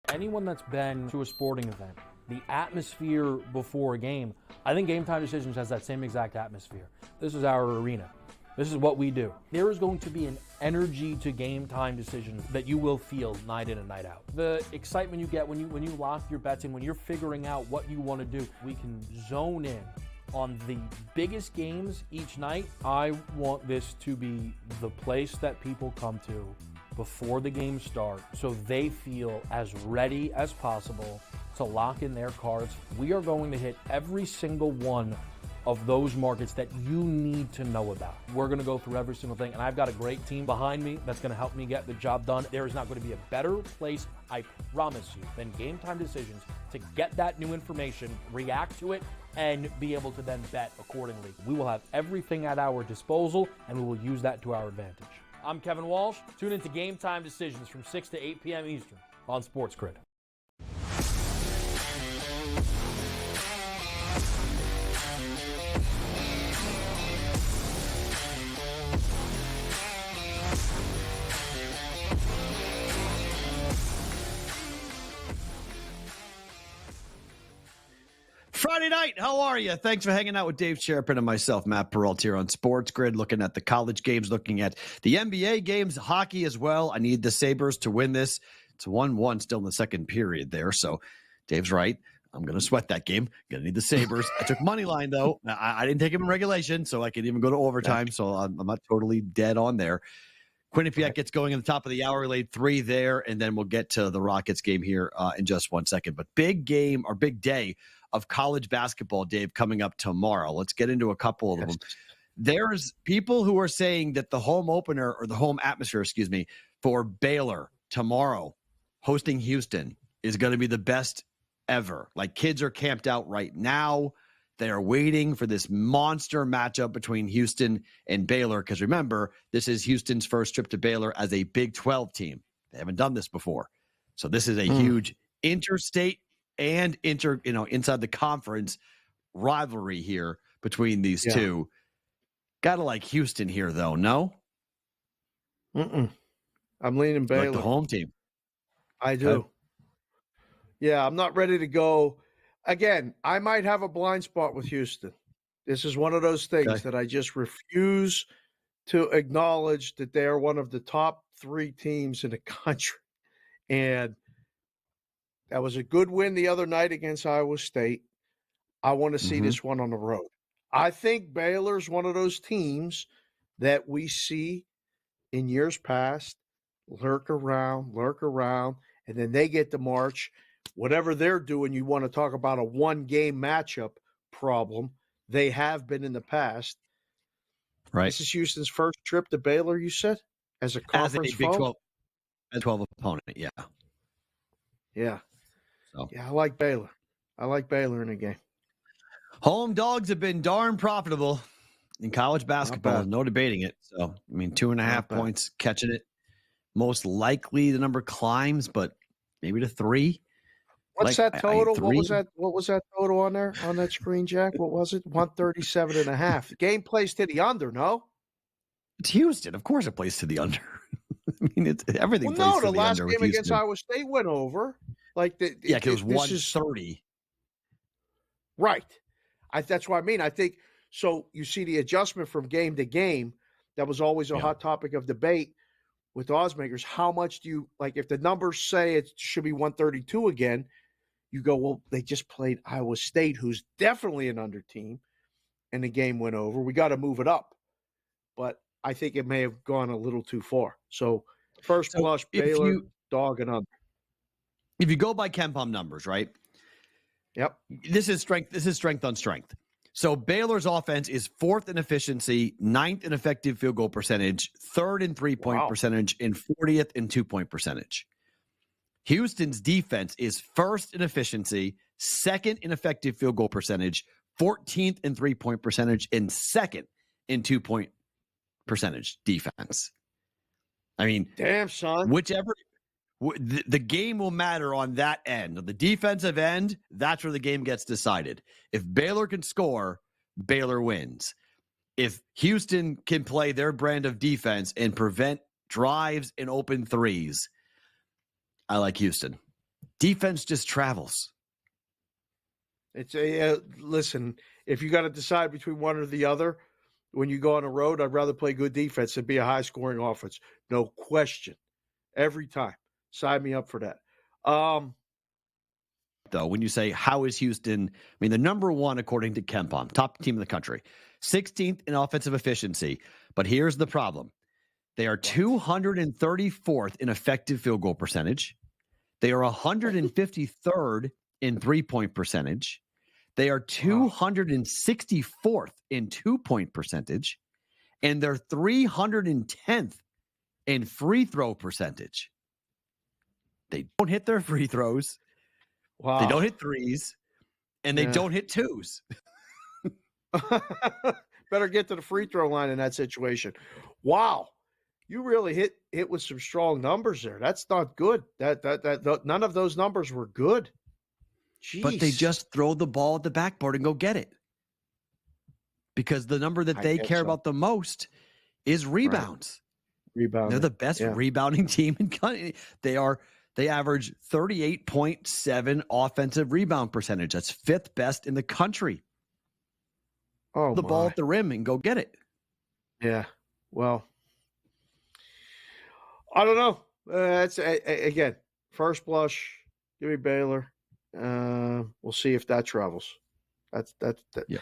Anyone that's been to a sporting event, the atmosphere before a game, I think Game Time Decisions has that same exact atmosphere. This is our arena. This is what we do. There is going to be an energy to Game Time Decisions that you will feel night in and night out. The excitement you get when you lock your bets in, when you're figuring out what you want to do, we can zone in on the biggest games each night. I want this to be the place that people come to before the games start so they feel as ready as possible to lock in their cards. We are going to hit every single one of those markets that you need to know about. We're going to go through every single thing, and I've got a great team behind me that's going to help me get the job done. There is not going to be a better place, I promise you, than Game Time Decisions to get that new information, react to it, and be able to then bet accordingly. We will have everything at our disposal, and we will use that to our advantage. I'm Kevin Walsh. Tune into Game Time Decisions from 6 to 8 p.m. Eastern on SportsGrid. Friday night, how are you? Thanks for hanging out with Dave Sharapan and myself, Matt Perrault, here on SportsGrid, looking at the college games, looking at the NBA games, hockey as well. I need the Sabres to win this. It's 1-1 still in the second period there, so Dave's right. I'm going to sweat that game. Going to need the Sabres. I took money line, though. I didn't take him in regulation, so I could even go to overtime, so I'm not totally dead on there. Quinnipiac gets going in the top of the hour, laid 3 there, and then we'll get to the Rockets game here in just 1 second. But big game or big day of college basketball, Dave, coming up tomorrow. Let's get into a couple of them. There's people who are saying that the home opener or the home atmosphere, for Baylor tomorrow hosting Houston is going to be the best ever. Like, kids are camped out right now. They are waiting for this monster matchup between Houston and Baylor. Because remember, this is Houston's first trip to Baylor as a Big 12 team. They haven't done this before. So this is a huge interstate and inside the conference rivalry here between these two. Gotta like Houston here, though, no? I'm leaning Baylor. Like the home team. I do. Okay. Yeah, I'm not ready to go. Again, I might have a blind spot with Houston. This is one of those things that I just refuse to acknowledge that they are one of the top 3 teams in the country. And that was a good win the other night against Iowa State. I want to see this one on the road. I think Baylor's one of those teams that we see in years past lurk around, and then they get to March. Whatever they're doing, you want to talk about a one-game matchup problem. They have been in the past. Right. This is Houston's first trip to Baylor, you said, as a conference Big 12 opponent, yeah. Yeah. So. Yeah, I like Baylor. I like Baylor in a game. Home dogs have been darn profitable in college basketball. No debating it. So, 2.5 points, catching it. Most likely the number climbs, but maybe to 3. What's that total? What was that total on there on that screen, Jack? What was it? 137.5. The game plays to the under, no? It's Houston. Of course it plays to the under. It's everything. Well, no, the last game against Iowa State went over. Because it was 130. Right. That's what I mean. I think so. You see the adjustment from game to game. That was always a hot topic of debate with oddsmakers. How much do you like? If the numbers say it should be 132 again, you go, well, they just played Iowa State, who's definitely an under team, and the game went over. We got to move it up. But I think it may have gone a little too far. So first blush, Baylor, dog and under. If you go by KenPom numbers, right? Yep. This is strength on strength. So Baylor's offense is 4th in efficiency, 9th in effective field goal percentage, 3rd in 3-point percentage, and 40th in 2-point percentage. Houston's defense is 1st in efficiency, 2nd in effective field goal percentage, 14th in 3-point percentage, and 2nd in 2-point percentage defense. Damn, son. The game will matter on that end. The defensive end, that's where the game gets decided. If Baylor can score, Baylor wins. If Houston can play their brand of defense and prevent drives and open threes, I like Houston. Defense just travels. It's listen, if you got to decide between one or the other, when you go on the road, I'd rather play good defense than be a high-scoring offense. No question. Every time. Sign me up for that. Though, when you say, how is Houston? The number 1, according to KenPom, top team in the country, 16th in offensive efficiency. But here's the problem. They are 234th in effective field goal percentage. They are 153rd in 3-point percentage. They are 264th in 2-point percentage. And they're 310th in free throw percentage. They don't hit their free throws. Wow. They don't hit threes. And they don't hit twos. Better get to the free throw line in that situation. Wow. You really hit with some strong numbers there. That's not good. That none of those numbers were good. Jeez. But they just throw the ball at the backboard and go get it. Because the number that they care about the most is rebounds. Right. Rebound. They're the best rebounding team in country. They are They average 38.7 offensive rebound percentage. That's 5th best in the country. Oh, the ball at the rim and go get it. Yeah. Well, I don't know. That's again, first blush. Give me Baylor. We'll see if that travels. That. Yeah.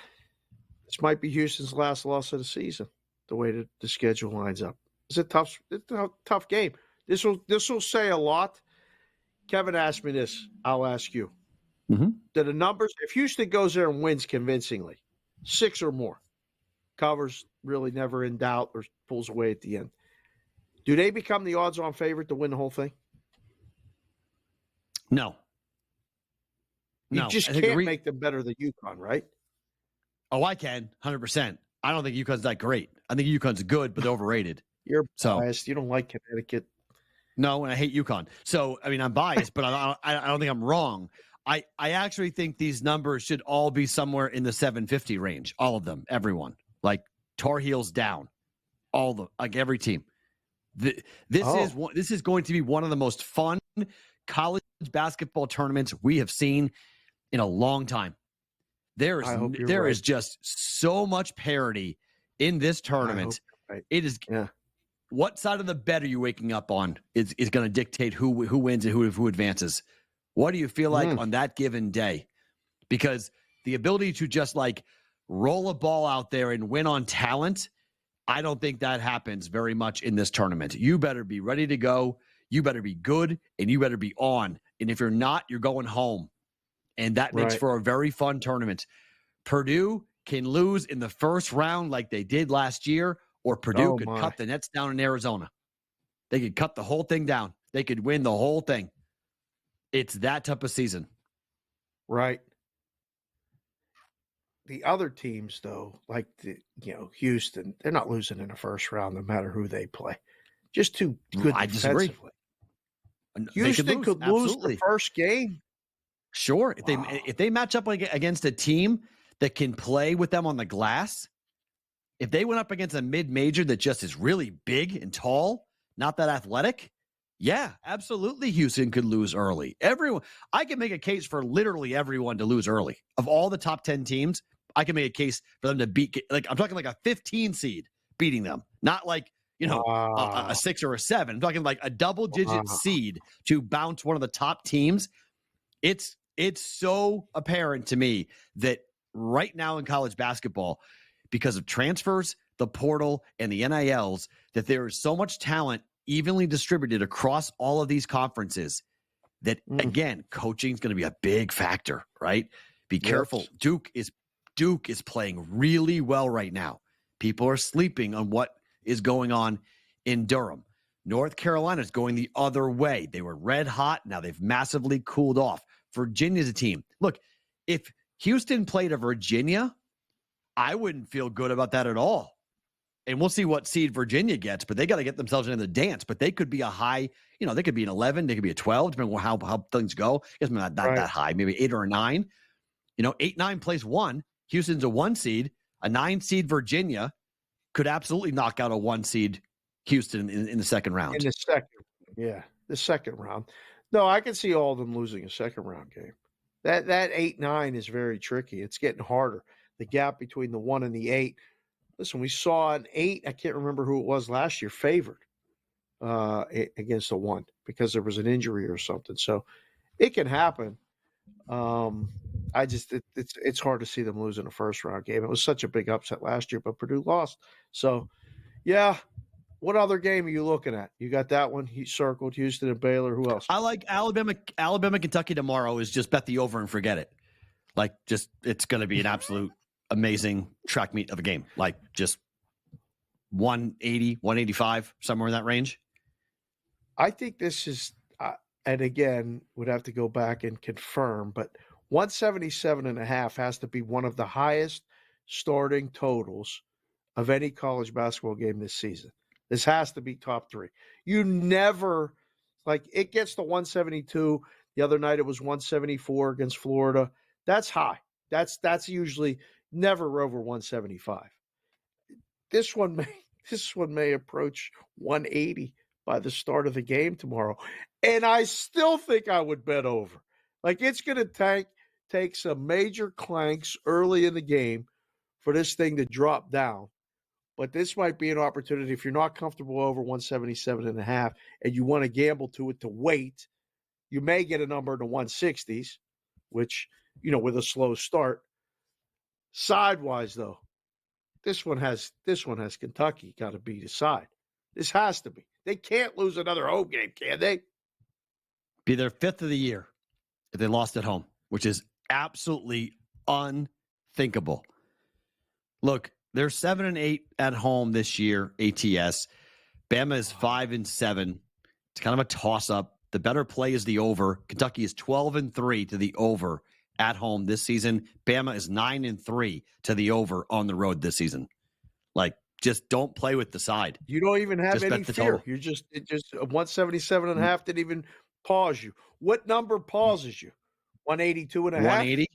This might be Houston's last loss of the season. The way the schedule lines up, it's a tough game. This will say a lot. Kevin asked me this. I'll ask you. Mm-hmm. Do the numbers? If Houston goes there and wins convincingly, 6 or more, covers really never in doubt or pulls away at the end, do they become the odds-on favorite to win the whole thing? No. You just can't make them better than UConn, right? Oh, I can, 100%. I don't think UConn's that great. I think UConn's good, but overrated. You're biased. You don't like Connecticut. No, and I hate UConn. So, I mean, I'm biased, but I don't think I'm wrong. I actually think these numbers should all be somewhere in the 750 range. All of them, everyone. Like Tar Heels down. All of them, like every team. This is going to be one of the most fun college basketball tournaments we have seen in a long time. There is just so much parity in this tournament. Right. It is. Yeah. What side of the bed are you waking up on is going to dictate who wins and who advances. What do you feel like on that given day? Because the ability to just like roll a ball out there and win on talent, I don't think that happens very much in this tournament. You better be ready to go. You better be good, and you better be on. And if you're not, you're going home. And that makes for a very fun tournament. Purdue can lose in the first round like they did last year, or Purdue could cut the Nets down in Arizona. They could cut the whole thing down. They could win the whole thing. It's that type of season. Right. The other teams, though, like Houston, they're not losing in the first round no matter who they play. Just too good defensively. Houston could lose the first game. Sure. If they match up against a team that can play with them on the glass, if they went up against a mid-major that just is really big and tall, not that athletic, yeah, absolutely Houston could lose early. I can make a case for literally everyone to lose early. Of all the top 10 teams, I can make a case for them to beat, like I'm talking like a 15 seed beating them, not like, a 6 or a 7. I'm talking like a double-digit seed to bounce one of the top teams. It's so apparent to me that right now in college basketball, because of transfers, the portal, and the NILs, that there is so much talent evenly distributed across all of these conferences that, again, coaching is going to be a big factor, right? Be careful. Duke is playing really well right now. People are sleeping on what is going on in Durham. North Carolina is going the other way. They were red hot. Now they've massively cooled off. Virginia's a team. Look, if Houston played a Virginia, I wouldn't feel good about that at all. And we'll see what seed Virginia gets, but they got to get themselves into the dance. But they could be a high, they could be an 11, they could be a 12, depending on how things go. I guess not that high, maybe 8 or a 9. 8-9 plays 1. Houston's a 1 seed. A 9 seed Virginia could absolutely knock out a 1 seed Houston in the second round. The second round. No, I can see all of them losing a second round game. That 8-9 is very tricky. It's getting harder. The gap between the 1 and the 8. Listen, we saw an 8. I can't remember who it was last year favored against a 1 because there was an injury or something. So it can happen. It's hard to see them losing a first round game. It was such a big upset last year, but Purdue lost. So, yeah. What other game are you looking at? You got that one. He circled Houston and Baylor. Who else? I like Alabama, Kentucky tomorrow is just bet the over and forget it. Like, just it's going to be an absolute amazing track meet of a game. Like, just 180, 185, somewhere in that range. I think this is, and again, would have to go back and confirm, but 177.5 has to be one of the highest starting totals of any college basketball game this season. This has to be top 3. You never, it gets to 172. The other night it was 174 against Florida. That's high. That's usually never over 175. This one may approach 180 by the start of the game tomorrow. And I still think I would bet over. Like, it's going to take some major clanks early in the game for this thing to drop down. But this might be an opportunity if you're not comfortable over 177.5 and you want to gamble to it to wait. You may get a number in the 160s, which, with a slow start. Sidewise, though, this one has Kentucky got to be the side. This has to be. They can't lose another home game, can they? Be their 5th of the year if they lost at home, which is absolutely unthinkable. Look, they're 7-8 at home this year, ATS. Bama is 5-7. It's kind of a toss-up. The better play is the over. Kentucky is 12-3 to the over at home this season. Bama is 9-3 to the over on the road this season. Like, just don't play with the side. You don't even have any fear. Total. You're just 177.5 didn't even pause you. What number pauses you? 182.5? 180?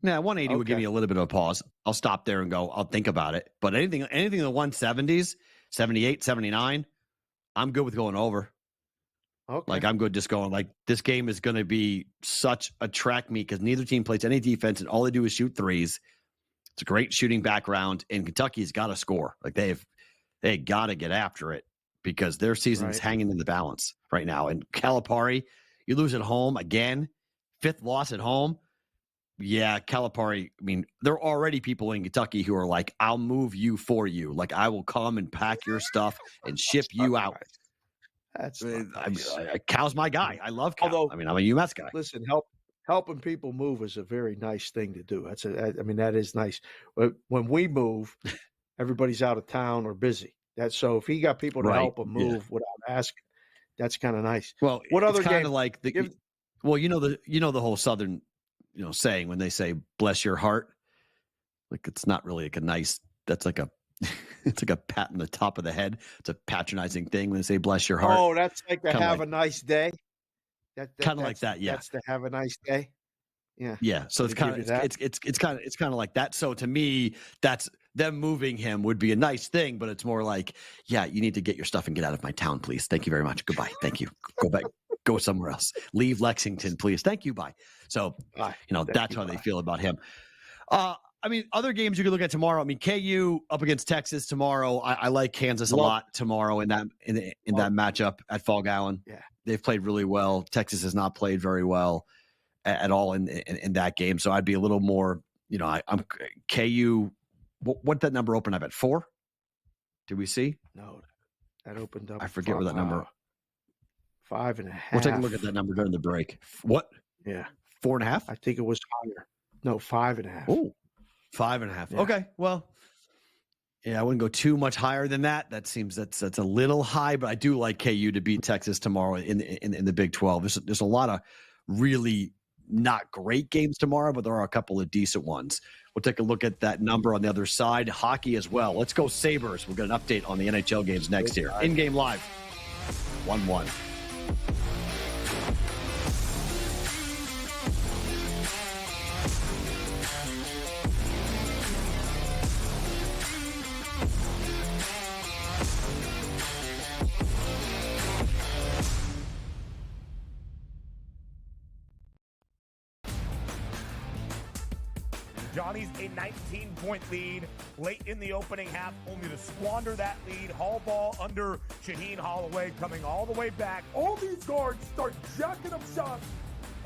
Yeah, 180 would give me a little bit of a pause. I'll stop there and go, I'll think about it. But anything in the 170s, 78, 79, I'm good with going over. Okay. Like, I'm good just going, like, this game is going to be such a track meet because neither team plays any defense and all they do is shoot threes. It's a great shooting background, and Kentucky's got to score. Like, they got to get after it because their season's hanging in the balance right now. And Calipari, you lose at home again, 5th loss at home. Yeah, Calipari, I mean, there are already people in Kentucky who are like, I'll move you for you. Like, I will come and pack your stuff and ship you out. That's nice. Cal's my guy. I love Cal. Although, I mean, I'm a UMass guy. Listen, helping people move is a very nice thing to do. That is nice. But when we move, everybody's out of town or busy. So if he got people to help him move without asking, that's kind of nice. Well, what other kind of like the the whole Southern saying when they say bless your heart, like it's not really like a nice. That's like a. It's like a pat on the top of the head. It's a patronizing thing when they say bless your heart. Oh, that's like to have a nice day. Kind of like that, yeah. That's to have a nice day. Yeah. Yeah. So it's kind of it's kind of like that. So to me, that's them moving him would be a nice thing, but it's more like, yeah, you need to get your stuff and get out of my town, please. Thank you very much. Goodbye. Thank you. Go back. Go somewhere else. Leave Lexington, please. Thank you. Bye. So that's how they feel about him. I mean, other games you could look at tomorrow. I mean, KU up against Texas tomorrow. I like Kansas a lot tomorrow in that matchup at Fall Gowan. Yeah, they've played really well. Texas has not played very well at all in that game. So I'd be a little more. I'm KU. What that number open up at 4? Did we see? No, that opened up. I forget where that number. 5.5. We'll take a look at that number during the break. What? Yeah, 4.5. I think it was higher. No, 5.5. Oh. 5.5. Yeah. Okay. Well, yeah, I wouldn't go too much higher than that. That's a little high, but I do like KU to beat Texas tomorrow in the Big 12. There's a lot of really not great games tomorrow, but there are a couple of decent ones. We'll take a look at that number on the other side. Hockey as well. Let's go Sabres. We'll get an update on the NHL games next here. InGame Live. 1-1. Johnny's a 19-point lead late in the opening half, only to squander that lead. Hall ball under Shaheen Holloway coming all the way back. All these guards start jacking up shots,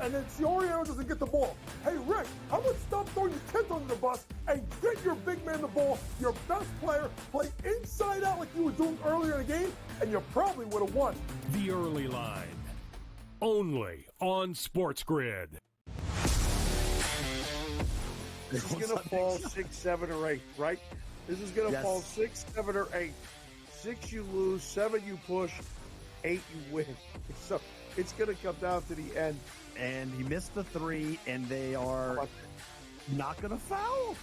and then Fiorio doesn't get the ball. Hey, Rick, how about stop throwing your kids under the bus and get your big man the ball, your best player, play inside out like you were doing earlier in the game, and you probably would have won. The early line, only on SportsGrid. This is going to fall 6, 7, or 8, right? This is going to fall 6, 7, or 8. 6 you lose, 7 you push, 8 you win. So it's going to come down to the end. And he missed the 3, and they are not going to foul.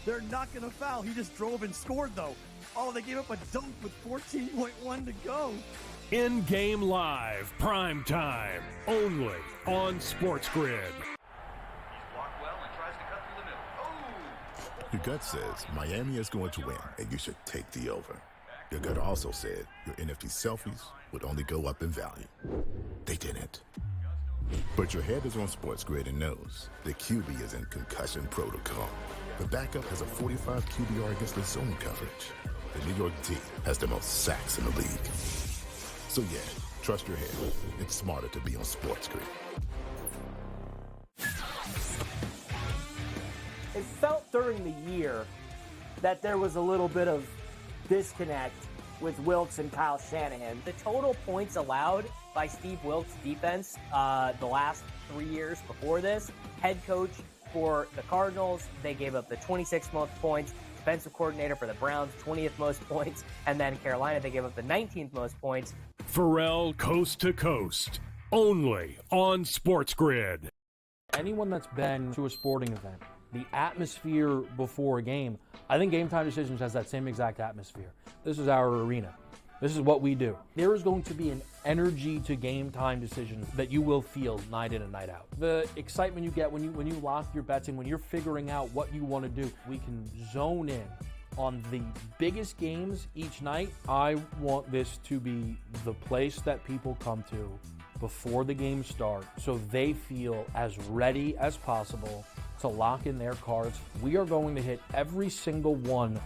They're not going to foul. He just drove and scored, though. Oh, they gave up a dunk with 14.1 to go. InGame Live, prime time, only on SportsGrid. Your gut says Miami is going to win, and you should take the over. Your gut also said your NFT selfies would only go up in value. They didn't. But your head is on SportsGrid and knows the QB is in concussion protocol. The backup has a 45 QBR against the zone coverage. The New York D has the most sacks in the league. So yeah, trust your head. It's smarter to be on SportsGrid. It felt during the year that there was a little bit of disconnect with Wilks and Kyle Shanahan. The total points allowed by Steve Wilks' defense the last 3 years before this, head coach for the Cardinals, they gave up the 26th most points, defensive coordinator for the Browns, 20th most points, and then Carolina, they gave up the 19th most points. Perrault Coast to Coast, only on SportsGrid. Anyone that's been to a sporting event, the atmosphere before a game, I think Game Time Decisions has that same exact atmosphere. This is our arena. This is what we do. There is going to be an energy to Game Time Decisions that you will feel night in and night out. The excitement you get when you lock your bets in, when you're figuring out what you want to do, we can zone in on the biggest games each night. I want this to be the place that people come to before the games start so they feel as ready as possible to lock in their cards. We are going to hit every single one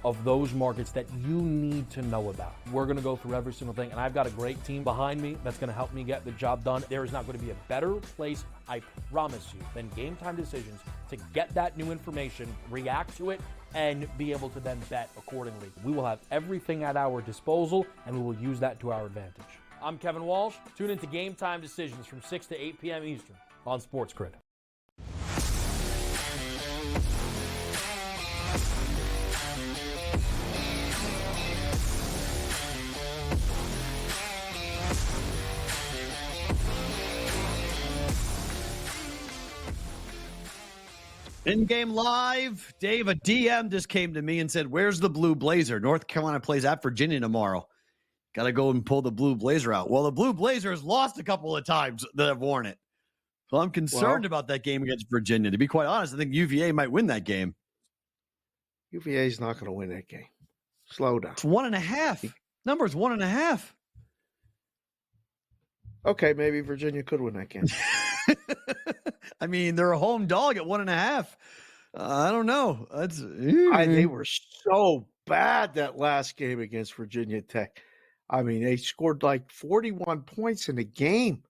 of those markets that you need to know about. We're gonna go through every single thing, and I've got a great team behind me that's gonna help me get the job done. There is not gonna be a better place, I promise you, than Game Time Decisions to get that new information, react to it, and be able to then bet accordingly. We will have everything at our disposal, and we will use that to our advantage. I'm Kevin Walsh. Tune into Game Time Decisions from 6 to 8 p.m. Eastern on SportsGrid. In-game live, Dave, a DM just came to me and said, where's the blue blazer? North Carolina plays at Virginia tomorrow. Got to go and pull the blue blazer out. Well, the blue blazer has lost a couple of times that have worn it. So I'm concerned about that game against Virginia. To be quite honest, I think UVA might win that game. UVA is not going to win that game. Slow down. It's 1.5. Number's 1.5. Okay, maybe Virginia could win that game. I mean, they're a home dog at 1.5. I don't know. They were so bad that last game against Virginia Tech. I mean, they scored like 41 points in the game.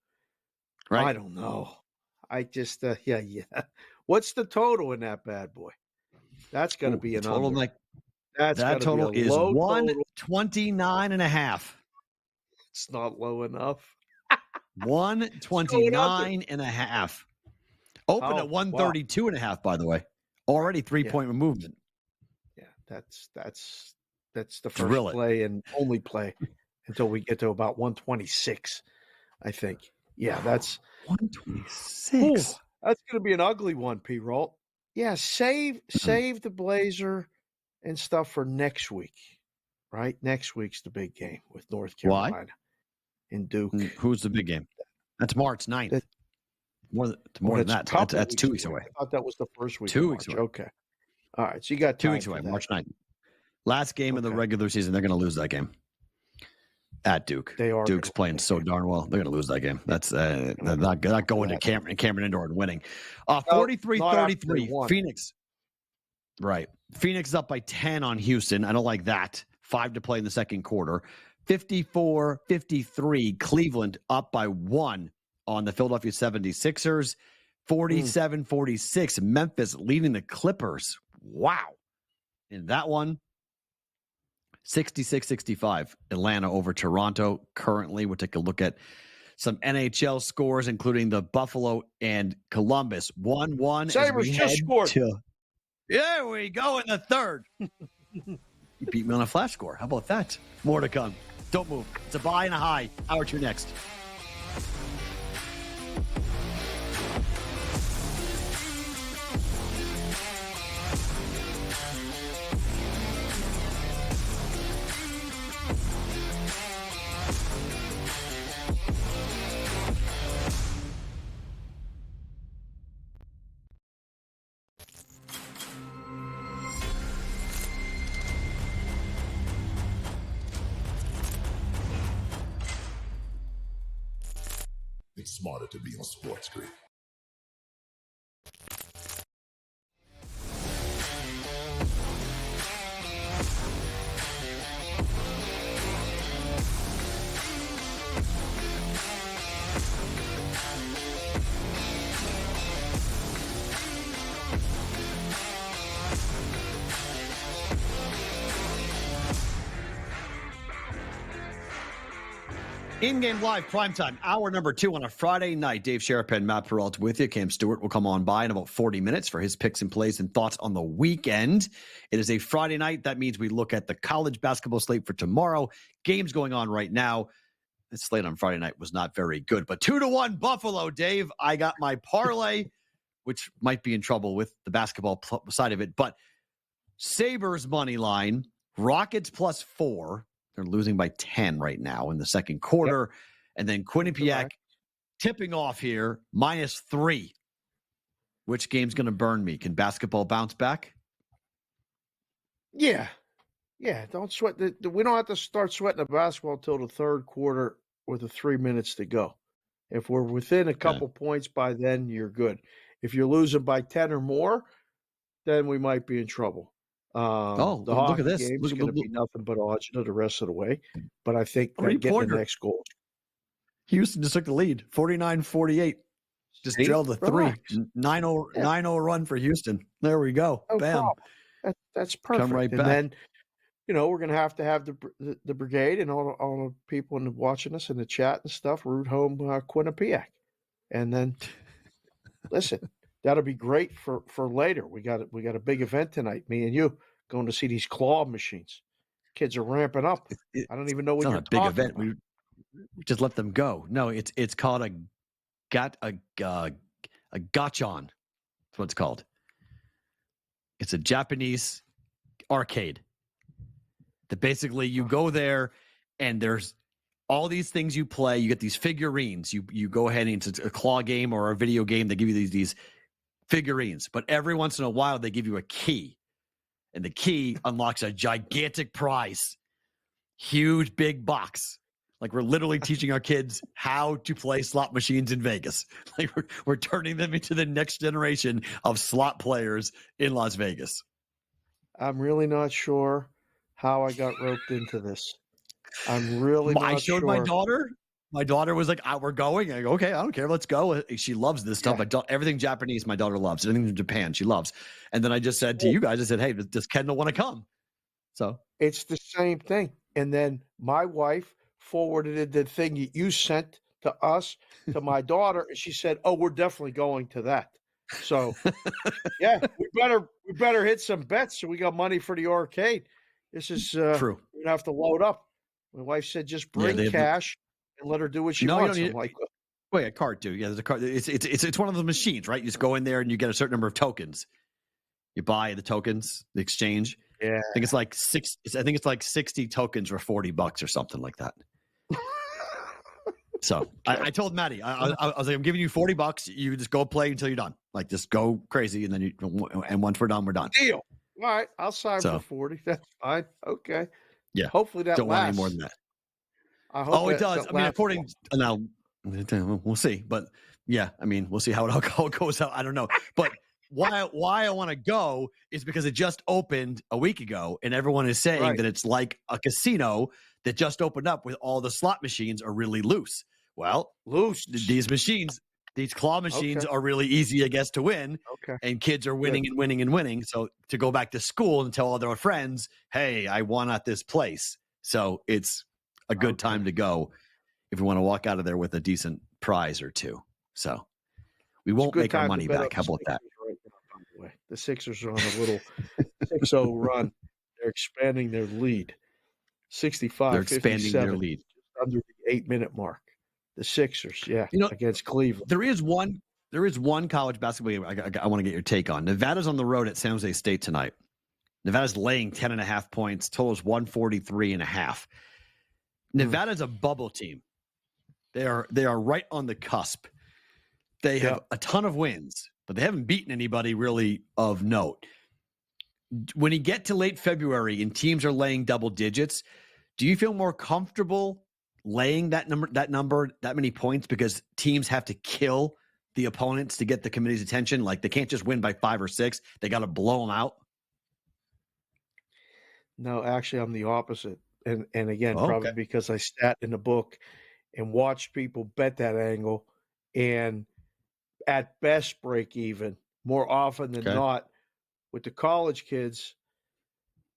Right. I don't know. I just, yeah. What's the total in that bad boy? That's going to be an total. under. That total is 129.5. It's not low enough. 129.5. Open at 132.5, by the way. Already 3-point movement. Yeah, that's the first play and only play until we get to about 126, I think. Yeah, that's 126. That's going to be an ugly one, Perrault. Yeah, save the blazer and stuff for next week, right? Next week's the big game with North Carolina and Duke. Who's the big game? That's March 9th. More than that. That's 2 weeks away. I thought that was the first week. 2 weeks away. away. Okay. All right. So you got 2 weeks away, March 9th. Last game of the regular season. They're going to lose that game at Duke. They are. Duke's playing so darn well. They're going to lose that game. That's they're not going to Cameron Indoor and winning. 43-33. Phoenix. Right. Phoenix is up by 10 on Houston. I don't like that. 5 to play in the second quarter. 54-53. Cleveland up by 1 on the Philadelphia 76ers. 47-46. Memphis leading the Clippers. Wow. In that one, 66-65. Atlanta over Toronto. Currently, we'll take a look at some NHL scores, including the Buffalo and Columbus. 1-1. Sabres just scored. There we go in the third. You beat me on a flash score. How about that? More to come. Don't move. It's a buy and a high. Hour 2 next. smarter to be on SportsGrid. In-game live primetime, hour number 2 on a Friday night. Dave Sharapan, Matt Perrault with you. Cam Stewart will come on by in about 40 minutes for his picks and plays and thoughts on the weekend. It is a Friday night. That means we look at the college basketball slate for tomorrow. Games going on right now. The slate on Friday night was not very good, but 2-1 Buffalo, Dave. I got my parlay, which might be in trouble with the basketball side of it, but Sabres money line, Rockets +4. They're losing by 10 right now in the second quarter. Yep. And then Quinnipiac tipping off here, -3. Which game's going to burn me? Can basketball bounce back? Yeah. Yeah, don't sweat. We don't have to start sweating the basketball until the third quarter with the 3 minutes to go. If we're within a couple points by then, you're good. If you're losing by 10 or more, then we might be in trouble. The look at this. Game is going to be nothing but agita the rest of the way. But I think that getting the next goal. Houston just took the lead, 49-48. Just drilled a 3. 9-0 run for Houston. There we go. No Bam. That's perfect. Come right back. And then, we're going to have the brigade and all the people watching us in the chat and stuff root home Quinnipiac. And then, listen, that'll be great for later. We got a big event tonight. Me and you going to see these claw machines. Kids are ramping up. I don't even know what you're talking about. It's not a big event. We just let them go. No, it's called a gachon. That's what it's called. It's a Japanese arcade. That basically you go there and there's all these things you play. You get these figurines. You go ahead and it's a claw game or a video game. They give you these figurines, but every once in a while they give you a key, and the key unlocks a gigantic prize, huge big box. Like we're literally teaching our kids how to play slot machines in Vegas. Like we're turning them into the next generation of slot players in Las Vegas. I'm really not sure how I got roped into this. I'm really not sure. I showed my daughter. My daughter was like, we're going. I go, okay, I don't care. Let's go. She loves this stuff. Everything Japanese, my daughter loves. Everything from Japan, she loves. And then I just said to you guys, I said, hey, does Kendall want to come? So it's the same thing. And then my wife forwarded the thing you sent to us, to my daughter. And she said, oh, we're definitely going to that. So, yeah, we better hit some bets so we got money for the arcade. This is true. We have to load up. My wife said, just bring cash. And let her do what she wants. You don't need a card too. Yeah, there's a card. It's one of those machines, right? You just go in there and you get a certain number of tokens. You buy the tokens, the exchange. Yeah, I think it's like 60 tokens for $40 or something like that. So I told Maddie, I was like, I'm giving you $40. You just go play until you're done. Like just go crazy, and then and once we're done, we're done. Deal. All right, I'll sign for 40. That's fine. Okay. Yeah. Hopefully that don't lasts. want any more than that. It does. I mean, according now, we'll see. But yeah, I mean, we'll see how it goes out. I don't know. But why I want to go is because it just opened a week ago, and everyone is saying that it's like a casino that just opened up with all the slot machines are really loose. Well, these machines, these claw machines are really easy, I guess, to win. Okay. And kids are winning and winning and winning. So to go back to school and tell all their friends, hey, I won at this place. So it's a good time to go if we want to walk out of there with a decent prize or two. So we won't make our money back. How about that? Right now, by the way. The Sixers are on a little 6-0 run. They're expanding their lead. 65. They're expanding their lead. Just under the 8-minute mark. The Sixers, against Cleveland. There is one college basketball game I want to get your take on. Nevada's on the road at San Jose State tonight. Nevada's laying 10.5 points. Total is 143.5. Nevada's a bubble team. They are right on the cusp. They have a ton of wins, but they haven't beaten anybody really of note. When you get to late February and teams are laying double digits, do you feel more comfortable laying that many points because teams have to kill the opponents to get the committee's attention? Like they can't just win by 5 or 6. They got to blow them out. No, actually, I'm the opposite. And again, probably because I sat in the book and watched people bet that angle and at best break even more often than not. With the college kids,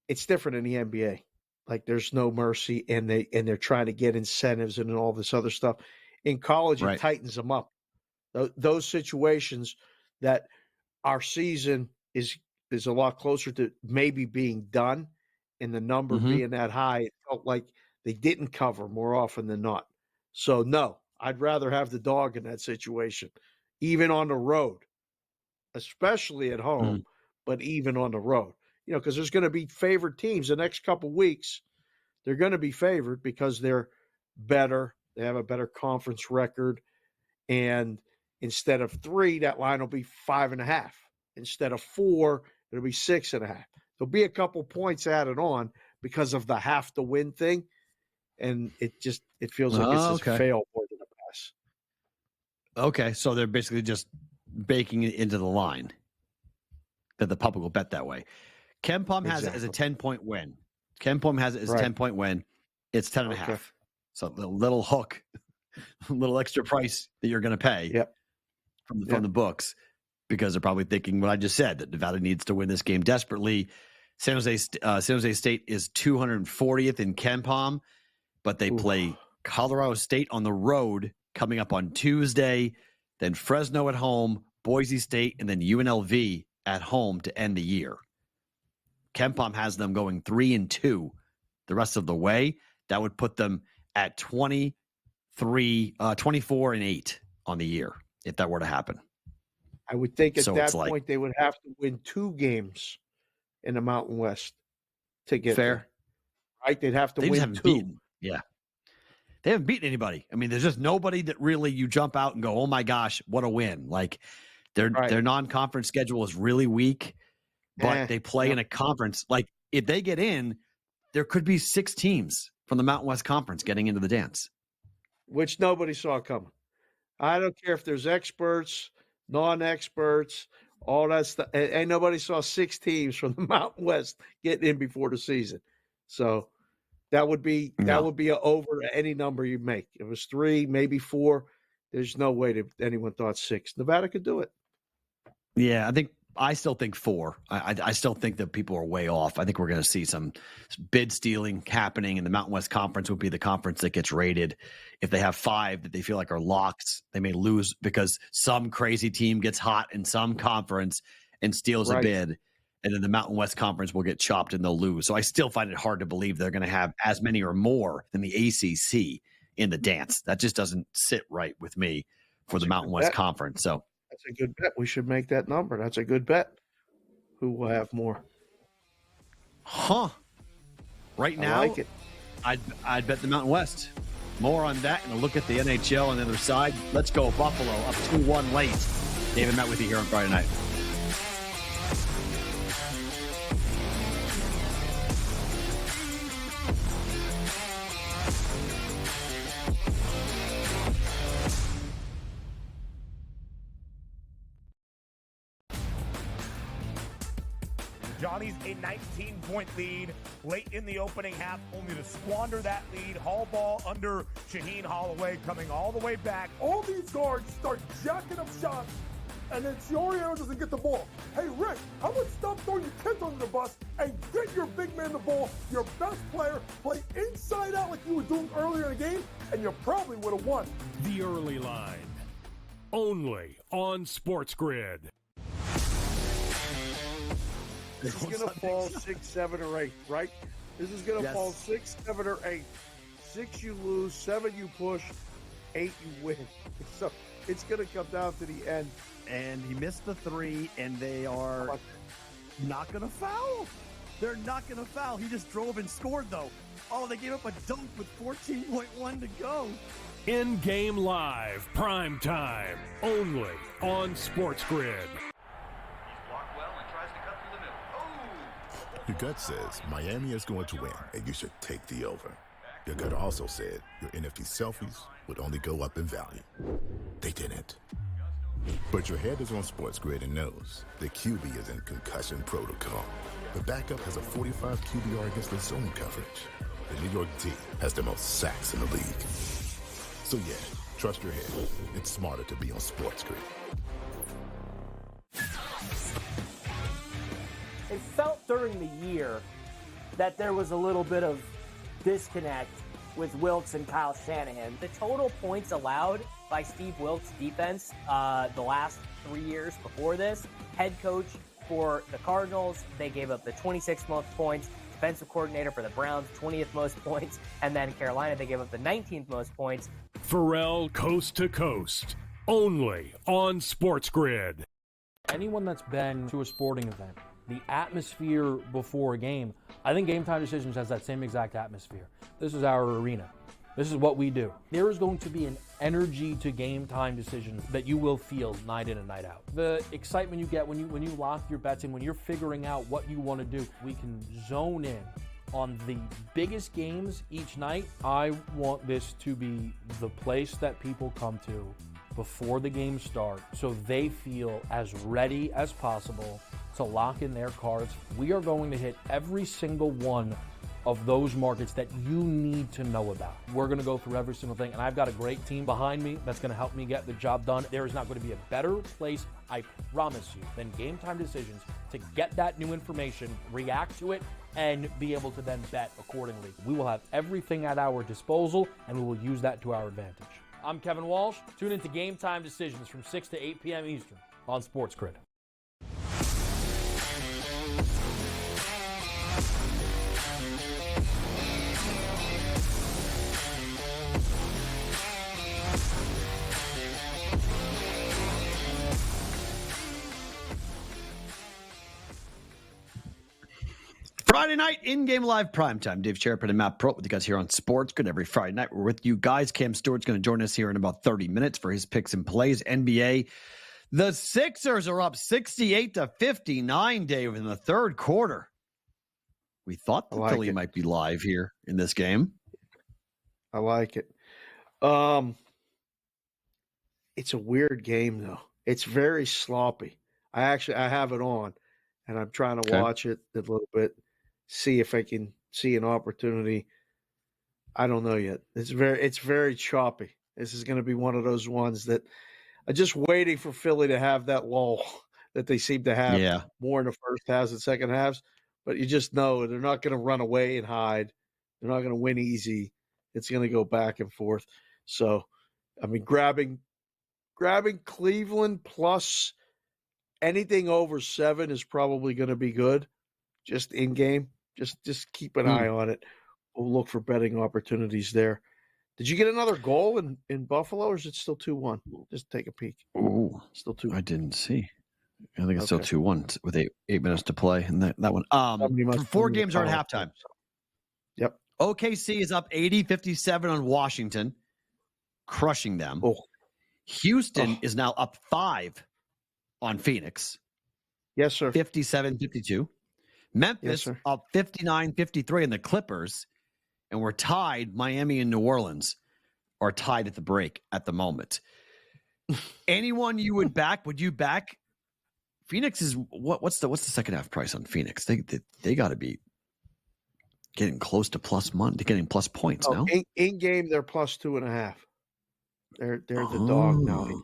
it's different in the NBA. Like there's no mercy, and they're trying to get incentives and all this other stuff. In college, it tightens them up. Those situations that our season is a lot closer to maybe being done, and the number being that high, it felt like they didn't cover more often than not. So no, I'd rather have the dog in that situation, even on the road, especially at home, but even on the road. You know, because there's going to be favored teams the next couple weeks. They're going to be favored because they're better. They have a better conference record. And instead of 3, that line will be 5.5. Instead of 4, it'll be 6.5. There'll be a couple points added on because of the have to win thing. And it feels like it's a fail more than a pass. Okay. So they're basically just baking it into the line that the public will bet that way. KenPom has it as a 10-point win. KenPom has it as a 10-point win. It's 10.5. Okay. So the little hook, a little extra price that you're going to pay from the books, because they're probably thinking what I just said, that Nevada needs to win this game desperately. San Jose State is 240th in KenPom, but they play Colorado State on the road coming up on Tuesday, then Fresno at home, Boise State, and then UNLV at home to end the year. KenPom has them going 3-2 the rest of the way. That would put them at 24-8 on the year if that were to happen. I would think at that point they would have to win 2 games in the Mountain West to get there. Right? They'd have to win 2. Yeah. They haven't beaten anybody. I mean, there's just nobody that really you jump out and go, oh my gosh, what a win. Like their non-conference schedule is really weak. But they play in a conference. Like, if they get in, there could be 6 teams from the Mountain West Conference getting into the dance. Which nobody saw coming. I don't care if there's experts, non-experts, all that stuff. And nobody saw 6 teams from the Mountain West getting in before the season. So that would be an over any number you make. It was 3, maybe 4. There's no way anyone thought 6. Nevada could do it. Yeah, I still think 4. I still think that people are way off. I think we're going to see some bid stealing happening, and the Mountain West Conference would be the conference that gets rated. If they have 5 that they feel like are locks, they may lose because some crazy team gets hot in some conference and steals a bid, and then the Mountain West Conference will get chopped and they'll lose. So I still find it hard to believe they're going to have as many or more than the ACC in the dance. That just doesn't sit right with me for the Mountain West Conference. So that's a good bet. We should make that number. That's a good bet. Who will have more? Right now, I like it. I'd bet the Mountain West. More on that and a look at the NHL on the other side. Let's go Buffalo up 2-1 late. David Matt with you here on Friday night. Johnny's a 19-point lead late in the opening half, only to squander that lead. Hall ball under Shaheen Holloway coming all the way back. All these guards start jacking up shots, and then Fiorio doesn't get the ball. Hey, Rick, how about stop throwing your kids under the bus and get your big man the ball, your best player, play inside out like you were doing earlier in the game, and you probably would have won. The early line, only on SportsGrid. This is going to fall 6, 7, or 8, right? This is going to fall 6, 7, or 8. 6 you lose, 7 you push, 8 you win. So it's going to come down to the end. And he missed the 3, and they are not going to foul. They're not going to foul. He just drove and scored, though. Oh, they gave up a dunk with 14.1 to go. InGame Live, Prime Time, only on SportsGrid. Your gut says Miami is going to win, and you should take the over. Your gut also said your NFT selfies would only go up in value. They didn't. But your head is on SportsGrid and knows the QB is in concussion protocol. The backup has a 45 QBR against the zone coverage. The New York D has the most sacks in the league. So yeah, trust your head. It's smarter to be on SportsGrid. It felt during the year that there was a little bit of disconnect with Wilks and Kyle Shanahan. The total points allowed by Steve Wilks' defense the last 3 years before this, head coach for the Cardinals, they gave up the 26th most points, defensive coordinator for the Browns, 20th most points, and then Carolina, they gave up the 19th most points. Perrault Coast to Coast, only on SportsGrid. Anyone that's been to a sporting event, the atmosphere before a game, I think Game Time Decisions has that same exact atmosphere. This is our arena. This is what we do. There is going to be an energy to Game Time Decisions that you will feel night in and night out. The excitement you get when you lock your bets in, when you're figuring out what you want to do, we can zone in on the biggest games each night. I want this to be the place that people come to before the games start so they feel as ready as possible to lock in their cards. We are going to hit every single one of those markets that you need to know about. We're going to go through every single thing, and I've got a great team behind me that's going to help me get the job done. There is not going to be a better place, I promise you, than Game Time Decisions to get that new information, react to it, and be able to then bet accordingly. We will have everything at our disposal, and we will use that to our advantage. I'm Kevin Walsh. Tune into Game Time Decisions from 6 to 8 p.m. Eastern on SportsGrid. Friday night, in-game live primetime. Dave Sharapan and Matt Perrault with you guys here on SportsGrid every Friday night. We're with you guys. Cam Stewart's going to join us here in about 30 minutes for his picks and plays. NBA, the Sixers are up 68-59, Dave, in the third quarter. We thought the Philly might be live here in this game. I like it. It's a weird game, though. It's very sloppy. I have it on, and I'm trying to watch it a little bit. See if I can see an opportunity. I don't know yet. It's very choppy. This is going to be one of those ones that I'm just waiting for Philly to have that lull that they seem to have more in the first halves and second halves. But you just know they're not going to run away and hide. They're not going to win easy. It's going to go back and forth. So, I mean, grabbing Cleveland plus anything over 7 is probably going to be good. Just in game. Just keep an eye on it. We'll look for betting opportunities there. Did you get another goal in Buffalo, or is it still 2-1? Just take a peek. Oh, still 2-1. I didn't see. I think it's still 2-1 with eight minutes to play. And that one. 4 games are at halftime. Yep. OKC is up 80-57 on Washington, crushing them. Oh. Houston is now up 5 on Phoenix. Yes, sir. 57-52. Memphis up 59-53 in the Clippers, and we're tied. Miami and New Orleans are tied at the break at the moment. Anyone you would back? Would you back? Phoenix is what's the second half price on Phoenix? They got to be getting close to plus money, getting plus points now. In game, they're plus 2.5. They're the dog now. In game.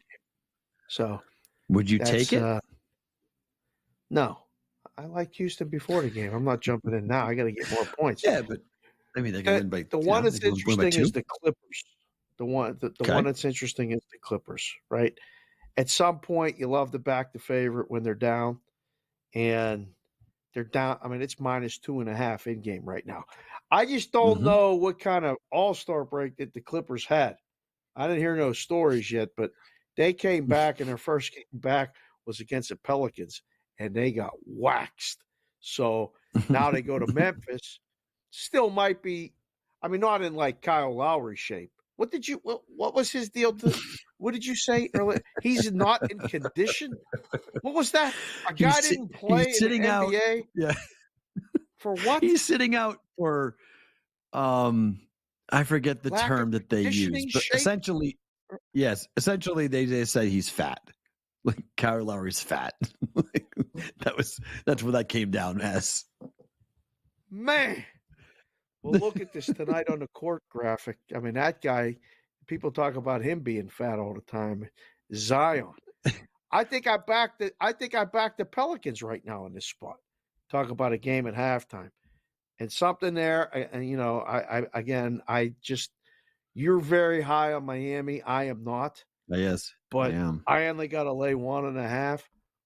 So would you take it? No. I liked Houston before the game. I'm not jumping in now. I got to get more points. Yeah, but I mean, they can win by. The one that's interesting is the Clippers. The one that's interesting is the Clippers, right? At some point, you love to back the favorite when they're down, and they're down. I mean, it's minus 2.5 in game right now. I just don't know what kind of all-star break that the Clippers had. I didn't hear no stories yet, but they came back, and their first game back was against the Pelicans. And they got waxed. So now they go to Memphis. Still might be, I mean, not in like Kyle Lowry shape. What was his deal? What did you say earlier? He's not in condition? What was that? A guy didn't play in the NBA? Yeah. For what? He's sitting out for, I forget the Lack term of that they conditioning, use, but shape. essentially they just say he's fat. Like Kyle Lowry's fat. That's what that came down as. Man. Well, look at this tonight on the court graphic. I mean, that guy, people talk about him being fat all the time. Zion. I think I back the Pelicans right now in this spot. Talk about a game at halftime. And something there, and you're very high on Miami. I am not. Yes, but I am. I only got to lay 1.5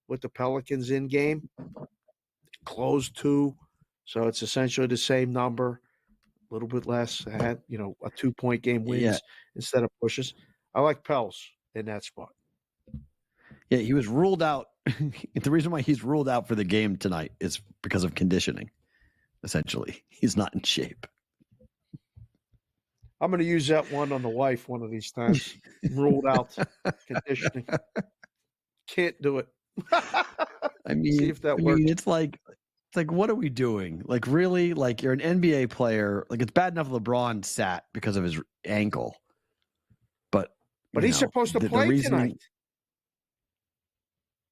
with the Pelicans in game. Close 2, so it's essentially the same number, a little bit less. I had a 2-point game wins instead of pushes. I like Pels in that spot. Yeah, he was ruled out. The reason why he's ruled out for the game tonight is because of conditioning. Essentially, he's not in shape. I'm going to use that one on the wife one of these times. Ruled out conditioning. Can't do it. I mean, see if that works. It's like, what are we doing? Like, really? Like, you're an NBA player. Like, it's bad enough LeBron sat because of his ankle, but he's supposed to play tonight.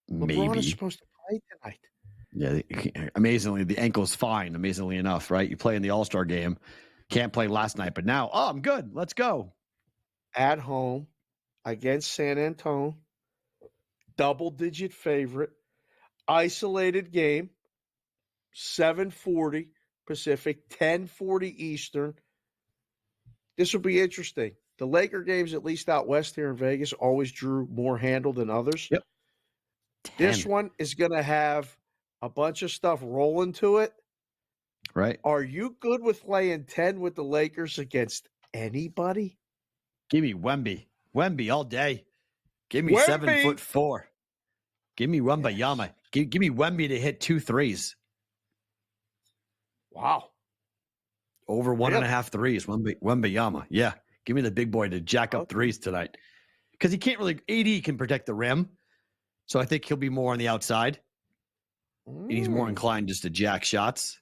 Maybe LeBron is supposed to play tonight. Yeah, amazingly, the ankle's fine. Amazingly enough, right? You play in the All-Star game, can't play last night, but now, I'm good. Let's go. At home against San Antonio, double-digit favorite, isolated game, 7:40 Pacific, 10:40 Eastern. This will be interesting. The Laker games, at least out west here in Vegas, always drew more handle than others. Yep. 10. This one is going to have a bunch of stuff rolling to it. Right. Are you good with laying 10 with the Lakers against anybody? Give me Wemby. Wemby all day. Give me Wemby. 7'4". Give me Wembayama. Give me Wemby to hit 2 threes. Wow. Over 1.5 threes. Wembayama. Yeah. Give me the big boy to jack up threes tonight. Because he can't really, AD can protect the rim. So I think he'll be more on the outside. He's more inclined just to jack shots.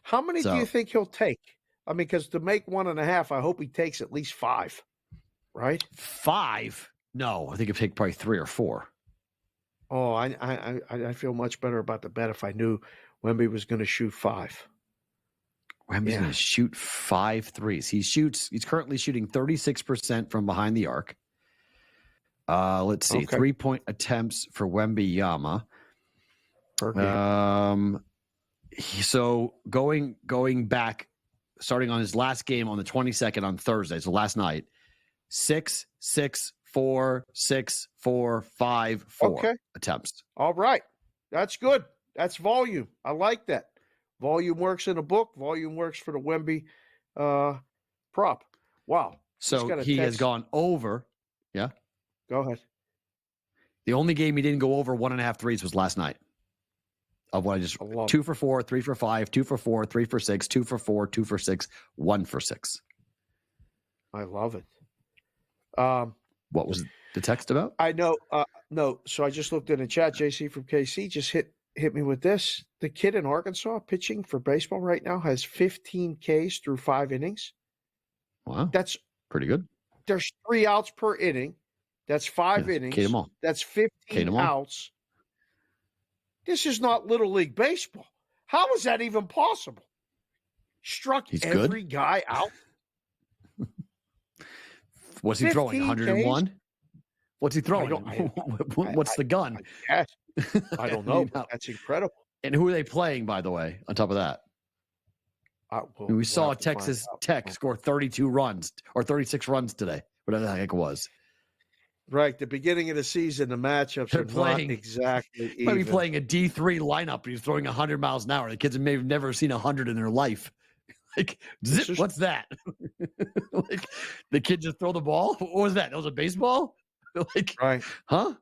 How many do you think he'll take? I mean, because to make 1.5, I hope he takes at least 5. Right? 5? No, I think he'll take probably 3 or 4. Oh, I feel much better about the bet if I knew Wemby was going to shoot 5. Wemby's going to shoot 5 threes. He's currently shooting 36% from behind the arc. Let's see. 3-point attempts for Wembayama. So going back, starting on his last game on the 22nd on Thursday, so last night, 6, 6, 4, 6, 4, 5, 4 attempts. All right. That's good. That's volume. I like that. Volume works in a book. Volume works for the Wemby prop. Wow. So he has gone over. Yeah. Go ahead. The only game he didn't go over 1.5 threes was last night. Of what I just 2 for 4, 3 for 5, 2 for 4, 3 for 6, 2 for 4, 2 for 6, 1 for 6. I love it. What was the text about? I know. No. So I just looked in the chat. JC from KC just hit me with this. The kid in Arkansas pitching for baseball right now has 15 Ks through 5 innings. Wow. That's pretty good. There's 3 outs per inning. That's 5 innings. K them all. That's 15 outs. This is not Little League Baseball. How is that even possible? He's every guy out. What's he throwing? 101? What's he throwing? What's the gun? I don't know. That's incredible. And who are they playing, by the way, on top of that? We saw Texas Tech score 32 runs or 36 runs today, whatever the heck it was. Right. The beginning of the season, the matchups are not exactly even. Might be playing a D3 lineup. He's throwing 100 miles an hour. The kids may have never seen 100 in their life. Like, what's that? Like, the kid just throw the ball? What was that? That was a baseball? Like, right. Huh?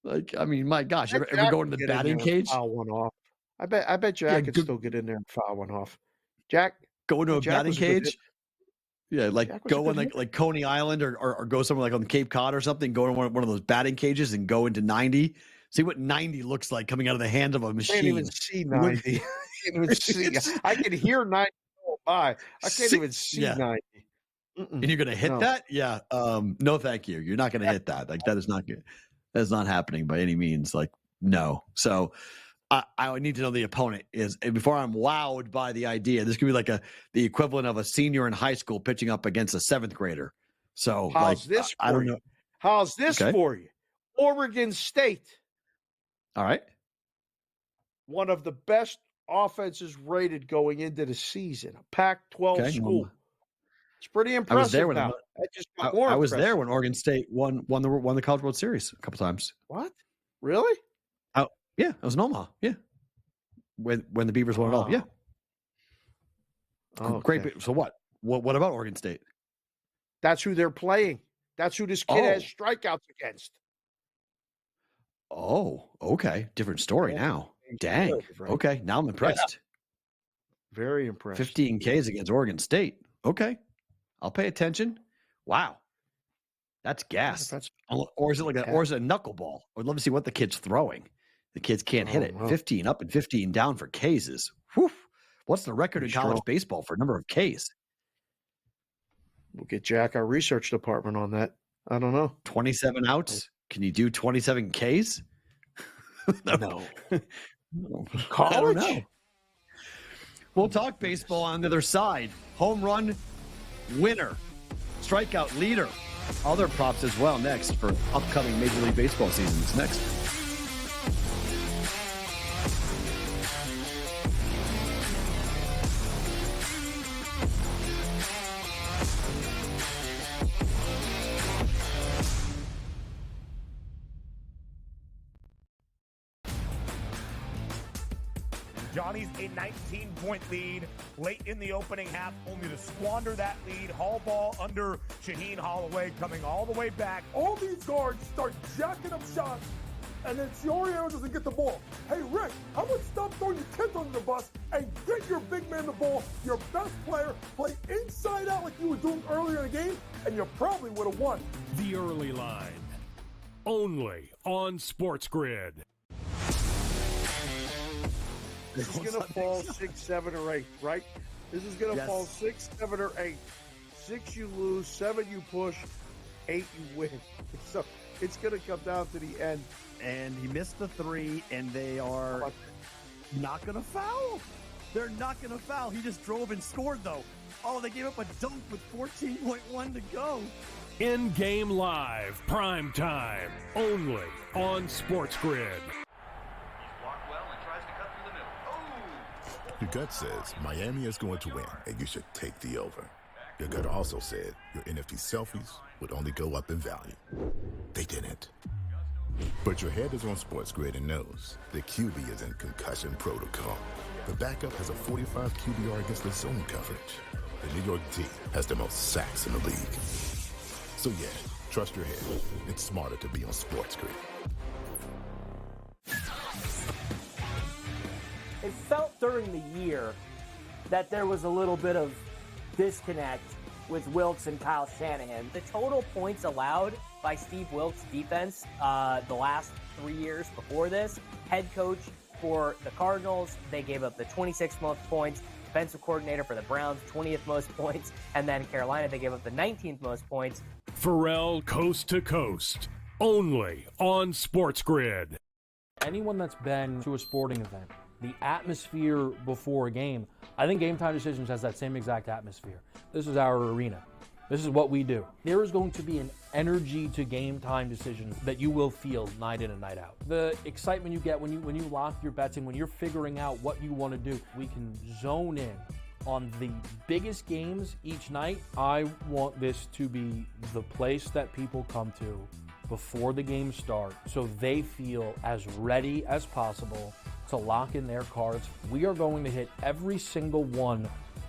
Like, I mean, my gosh, ever go to the batting cage? Foul one off. I bet Jack could still get in there and foul one off. Jack, go into a batting cage? Yeah, like go in like Coney Island or go somewhere like on the Cape Cod or something, go to one of those batting cages and go into 90. See what 90 looks like coming out of the hand of a machine. I can't even see 90. I can hear 90 by. I can't even see yeah. 90. And you're going to hit that? Yeah. No, thank you. You're not going to hit that. Like, that is not good. That is not happening by any means. Like, no. So I need to know the opponent is before I'm wowed by the idea. This could be like the equivalent of a senior in high school pitching up against a 7th grader. So how's this for I don't you? know. How's this for you? Oregon State. All right. One of the best offenses rated going into the season. A Pac-12 school. It's pretty impressive. I was there when I was there when Oregon State won the College World Series a couple times. What? Really? Oh, yeah, it was in Omaha. Yeah, when the Beavers won it all. Yeah. Okay. Great. So what? What about Oregon State? That's who they're playing. That's who this kid has strikeouts against. Oh, okay. Different story now. Dang. Okay, now I'm impressed. Yeah. Very impressed. 15 Ks against Oregon State. Okay. I'll pay attention. Wow. That's gas. Or is it like or is it a knuckleball? I'd love to see what the kid's throwing. The kids can't hit it. 15 up and 15 down for Ks is whew. What's the record in college baseball for number of Ks? We'll get Jack, our research department, on that. I don't know. 27 outs? Can you do 27 Ks? No. College? I don't know. We'll talk baseball on the other side. Home run winner, strikeout leader, other props as well next for upcoming Major League Baseball seasons. Next. Johnny's a 19-point lead late in the opening half, only to squander that lead. Hall ball under Shaheen Holloway coming all the way back. All these guards start jacking up shots, and then Chiorio doesn't get the ball. Hey, Rick, how about stop throwing your kids under the bus and get your big man the ball, your best player, play inside out like you were doing earlier in the game, and you probably would have won. The early line, only on SportsGrid. This is going to fall 6, 7, or 8, right? This is going to fall 6, 7, or 8. 6 you lose, 7 you push, 8 you win. So it's going to come down to the end. And he missed the 3, and they are not going to foul. They're not going to foul. He just drove and scored, though. Oh, they gave up a dunk with 14.1 to go. InGame Live, prime time, only on SportsGrid. Your gut says Miami is going to win, and you should take the over. Your gut also said your NFT selfies would only go up in value. They didn't. But your head is on SportsGrid and knows the QB is in concussion protocol. The backup has a 45 QBR against the zone coverage. The New York D has the most sacks in the league. So yeah, trust your head. It's smarter to be on SportsGrid. It felt during the year that there was a little bit of disconnect with Wilks and Kyle Shanahan. The total points allowed by Steve Wilks' defense the last 3 years before this, head coach for the Cardinals, they gave up the 26th most points, defensive coordinator for the Browns, 20th most points, and then Carolina, they gave up the 19th most points. Perrault Coast to Coast, only on SportsGrid. Anyone that's been to a sporting event, the atmosphere before a game, I think Game Time Decisions has that same exact atmosphere. This is our arena. This is what we do. There is going to be an energy to Game Time Decisions that you will feel night in and night out. The excitement you get when you lock your bets in, when you're figuring out what you want to do, we can zone in on the biggest games each night. I want this to be the place that people come to before the games start so they feel as ready as possible to lock in their cards. We are going to hit every single one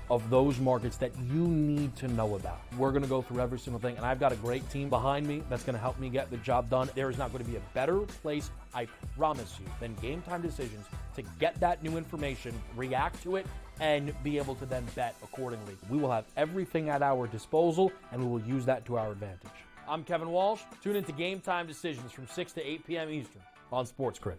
of those markets that you need to know about. We're going to go through every single thing, and I've got a great team behind me that's going to help me get the job done. There is not going to be a better place, I promise you, than Game Time Decisions to get that new information, react to it, and be able to then bet accordingly. We will have everything at our disposal, and we will use that to our advantage. I'm Kevin Walsh. Tune into Game Time Decisions from 6 to 8 p.m. Eastern on SportsGrid.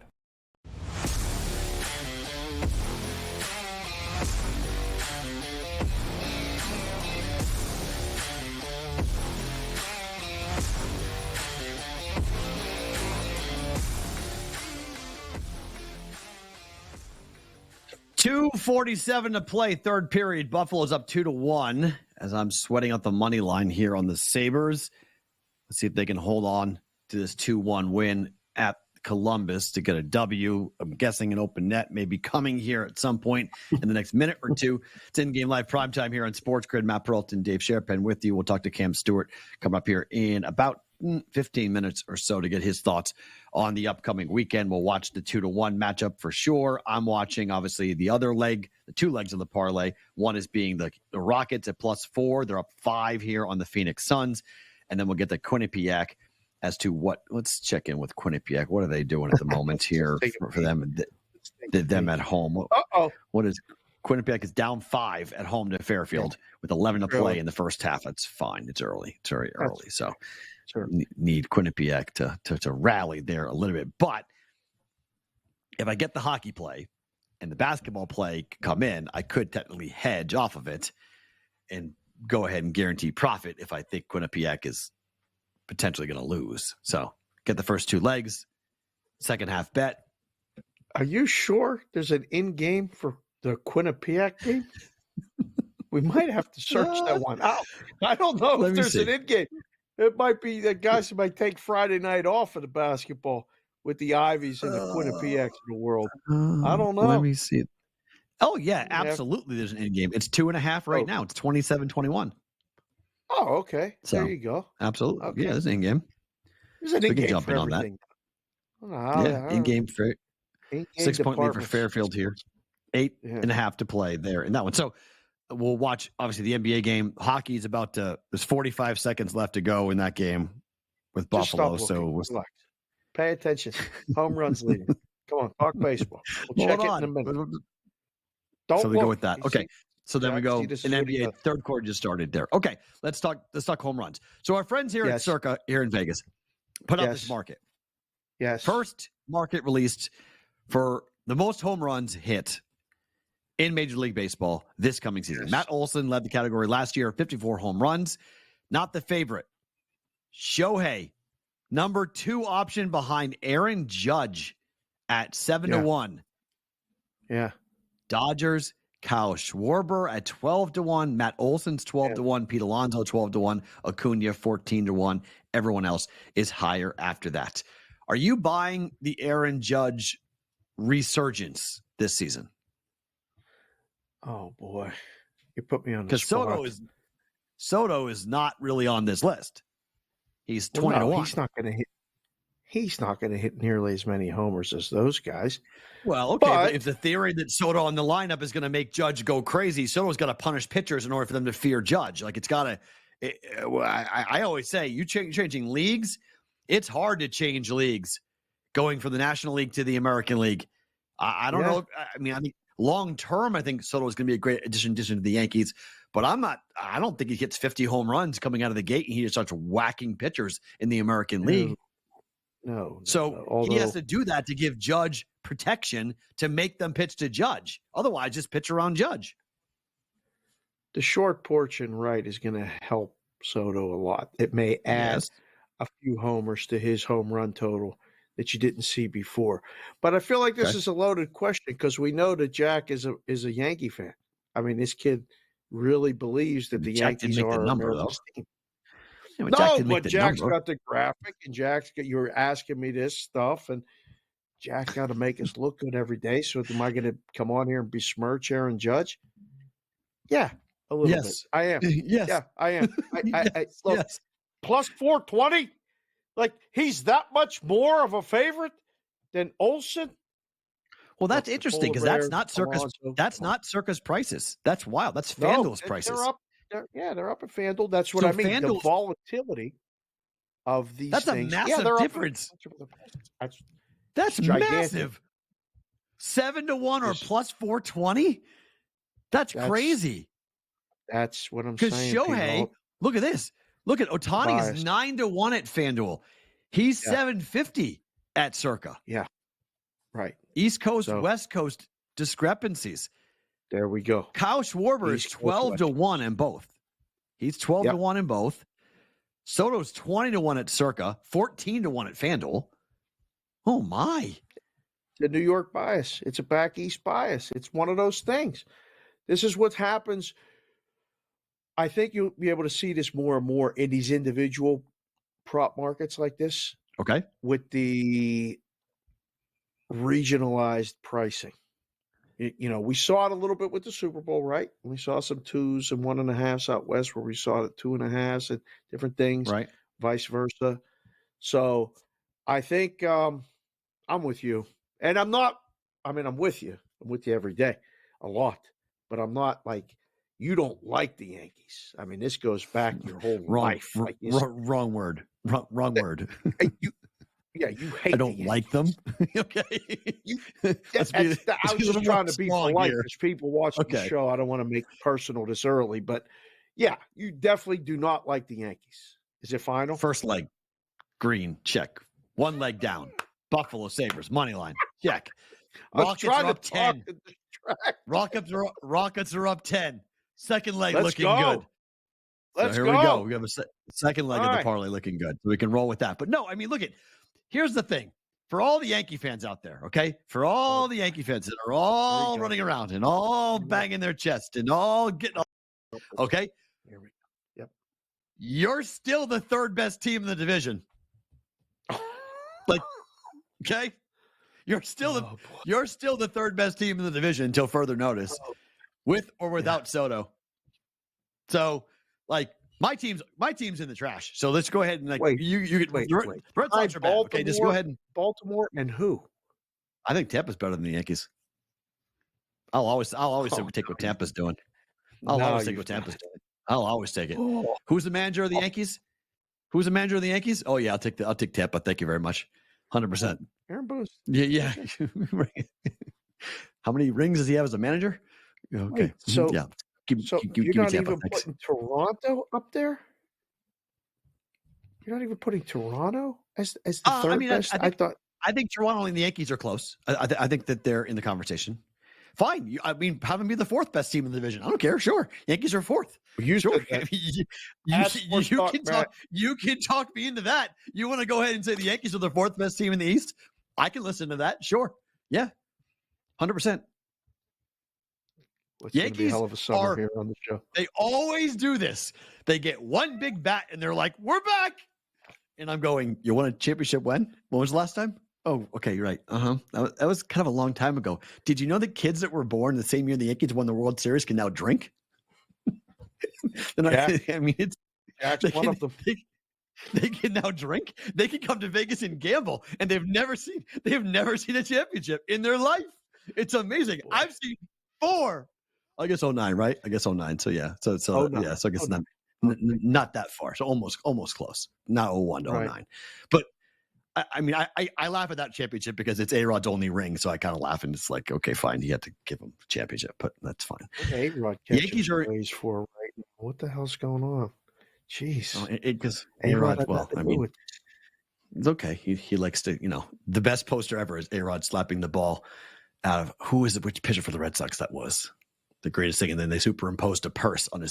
2:47 to play, third period. Buffalo's up 2-1 as I'm sweating out the money line here on the Sabres. Let's see if they can hold on to this 2-1 win at Columbus to get a W. I'm guessing an open net may be coming here at some point in the next minute or two. It's in-game live primetime here on SportsGrid. Matt Perrault and Dave Sharapan with you. We'll talk to Cam Stewart coming up here in about 15 minutes or so to get his thoughts on the upcoming weekend. We'll watch the 2-1 matchup for sure. I'm watching, obviously, the other leg, the two legs of the parlay. One is being the Rockets at +4. They're up 5 here on the Phoenix Suns. And then we'll get the Quinnipiac as to what. Let's check in with Quinnipiac. What are they doing at the moment here for them? Them at home. What is Quinnipiac is down 5 at home to Fairfield with 11 to play in the first half. That's fine. It's early. It's very early. So need Quinnipiac to rally there a little bit. But if I get the hockey play and the basketball play come in, I could technically hedge off of it and go ahead and guarantee profit if I think Quinnipiac is potentially going to lose. So get the first two legs, second half bet. Are you sure there's an in-game for the Quinnipiac game? We might have to search that one out. I don't know if there's an in-game. It might be the guys who might take Friday night off of the basketball with the Ivies and the Quinnipiacs of the world. I don't know. Let me see. Oh, yeah, absolutely. There's an in-game. It's 2.5 right now. It's 27-21. Oh, okay. So, there you go. Absolutely. Okay. Yeah, there's an in-game. There's an in-game for everything. In-game for 6-point lead for Fairfield here. 8.5 to play there in that one. So we'll watch, obviously, the NBA game. Hockey is about to – there's 45 seconds left to go in that game with Buffalo. So pay attention. Home runs leading. Come on, talk baseball. We'll check it in a minute. So we go with that. Okay. So then we go in NBA. Third quarter just started there. Okay. Let's talk home runs. So our friends here at Circa here in Vegas put out this market. Yes. First market released for the most home runs hit in Major League Baseball this coming season. Yes. Matt Olson led the category last year, 54 home runs. Not the favorite. Shohei, number 2 option behind Aaron Judge at 7-1. Yeah. Dodgers, Kyle Schwarber at 12-1. Matt Olson's 12-1. Pete Alonso 12-1. Acuna 14-1. Everyone else is higher after that. Are you buying the Aaron Judge resurgence this season? Oh boy, you put me on the spot. Because Soto is not really on this list. He's 20-1. He's not going to hit. He's not going to hit nearly as many homers as those guys. Well, okay, but if the theory that Soto on the lineup is going to make Judge go crazy, Soto's got to punish pitchers in order for them to fear Judge. Like, it's got to I always say, you changing leagues, it's hard to change leagues going from the National League to the American League. I don't know. I think long term, I think Soto is going to be a great addition to the Yankees, but I don't think he hits 50 home runs coming out of the gate and he just starts whacking pitchers in the American League. No. He has to do that to give Judge protection to make them pitch to Judge. Otherwise, just pitch around Judge. The short porch and right is going to help Soto a lot. It may add a few homers to his home run total that you didn't see before. But I feel like this is a loaded question because we know that Jack is a Yankee fan. I mean, this kid really believes that the Yankees are America's team. Yeah, but Jack's got the graphic, and you were asking me this stuff, and Jack got to make us look good every day. So am I going to come on here and besmirch Aaron Judge? Yeah, a little bit. I am. Yeah, I am. Look, plus 420. Like, he's that much more of a favorite than Olson. Well, that's interesting because that's not Circus. That's not Circus prices. That's wild. That's FanDuel's prices. They're up at FanDuel. That's what I mean. The volatility of these things. That's a massive difference. That's massive. 7-1 or plus 420. That's crazy. That's what I'm saying. Because Shohei, look at this. Look at Ohtani is 9-1 at FanDuel. He's 750 at Circa. Yeah. Right. East Coast, West Coast discrepancies. There we go. Kyle Schwarber is 12-1 in both. He's 12-1 in both. Soto's 20-1 at Circa, 14-1 at FanDuel. Oh my. a New York bias. It's a back east bias. It's one of those things. This is what happens. I think you'll be able to see this more and more in these individual prop markets like this. Okay. With the regionalized pricing. We saw it a little bit with the Super Bowl, right? We saw some 2s and 1.5s out west where we saw the 2.5s and different things, right? Vice versa. So I think I'm with you. And I'm with you. I'm with you every day, a lot. But I'm not like, you don't like the Yankees. I mean, this goes back your whole life. Wrong word. Wrong word. You hate. I don't like them. Okay. I was just trying to be polite because people watching the show. I don't want to make personal this early, but yeah, you definitely do not like the Yankees. Is it final? First leg, green, check. One leg down. Buffalo Sabres, money line, check. Rockets are up 10. Rockets are up 10. Second leg looking good. Let's go. Here we go. We have a second leg of the parlay looking good. So we can roll with that. But no, I mean, look at. Here's the thing. For all the Yankee fans out there, okay? For all the Yankee fans that are all running around and all banging their chest and all getting okay? Here we go. Yep. You're still the third best team in the division. Okay? You're still the third best team in the division until further notice. With or without Soto. So, my team's in the trash. So let's go ahead and wait. The Red Sox are bad. Okay, just go ahead and Baltimore and who? I think Tampa's better than the Yankees. I'll always take what Tampa's doing. I'll always take what Tampa's doing. I'll always take it. Oh. Who's the manager of the Yankees? Who's the manager of the Yankees? Oh yeah, I'll take Tampa. Thank you very much. 100%. Aaron Boone. Yeah. How many rings does he have as a manager? Okay. Wait, so yeah. You're not even putting Toronto up there? You're not even putting Toronto as the third best? I think Toronto and the Yankees are close. I think that they're in the conversation. Fine. Have them be the fourth best team in the division. I don't care. Sure. Yankees are fourth. You can talk me into that. You want to go ahead and say the Yankees are the fourth best team in the East? I can listen to that. Sure. Yeah. 100%. It's Yankees be a hell of a summer here on the show. They always do this. They get one big bat and they're like, "We're back." And I'm going, "You won a championship when? When was the last time?" Oh, okay, you're right. That was kind of a long time ago. Did you know that kids that were born the same year the Yankees won the World Series can now drink? I mean, it's one of them. They can now drink. They can come to Vegas and gamble, and they've never seen a championship in their life. It's amazing. Boy. I've seen 4. I guess 09, right? I guess 09. So yeah. So yeah. So I guess not that far. So almost close. Not 01 to 09. But I mean, I laugh at that championship because it's A-Rod's only ring. So I kind of laugh and it's like, okay, fine. You had to give him a championship, but that's fine. A-Rod Yankees are raised for right now. What the hell's going on? Jeez. Because A-Rod, I mean, it's okay. He likes to, the best poster ever is A-Rod slapping the ball out of which pitcher for the Red Sox that was. The greatest thing, and then they superimposed a purse on the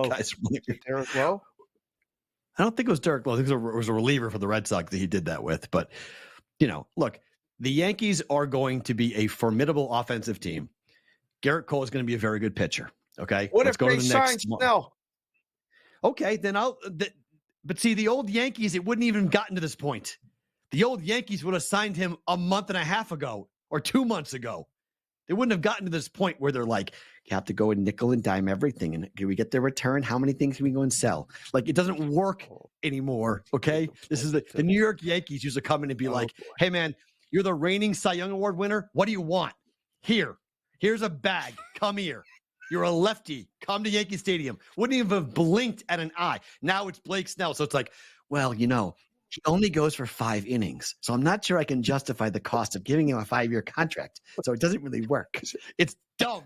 guy's. Derek Lowe? I don't think it was Derek Lowe. I think it was a reliever for the Red Sox that he did that with. But look, the Yankees are going to be a formidable offensive team. Garrett Cole is going to be a very good pitcher. Okay, let's go to the next. Snell? Okay, then but see, the old Yankees, it wouldn't even gotten to this point. The old Yankees would have signed him a month and a half ago or 2 months ago. They wouldn't have gotten to this point where they're like, you have to go and nickel and dime everything. And can we get the return? How many things can we go and sell? Like, it doesn't work anymore. Okay. This is the New York Yankees used to come in and be like, hey man, you're the reigning Cy Young Award winner. What do you want? Here's a bag. Come here. You're a lefty. Come to Yankee Stadium. Wouldn't even have blinked at an eye. Now it's Blake Snell. So it's like, well, he only goes for 5 innings. So I'm not sure I can justify the cost of giving him a 5-year contract. So it doesn't really work. It's dumb.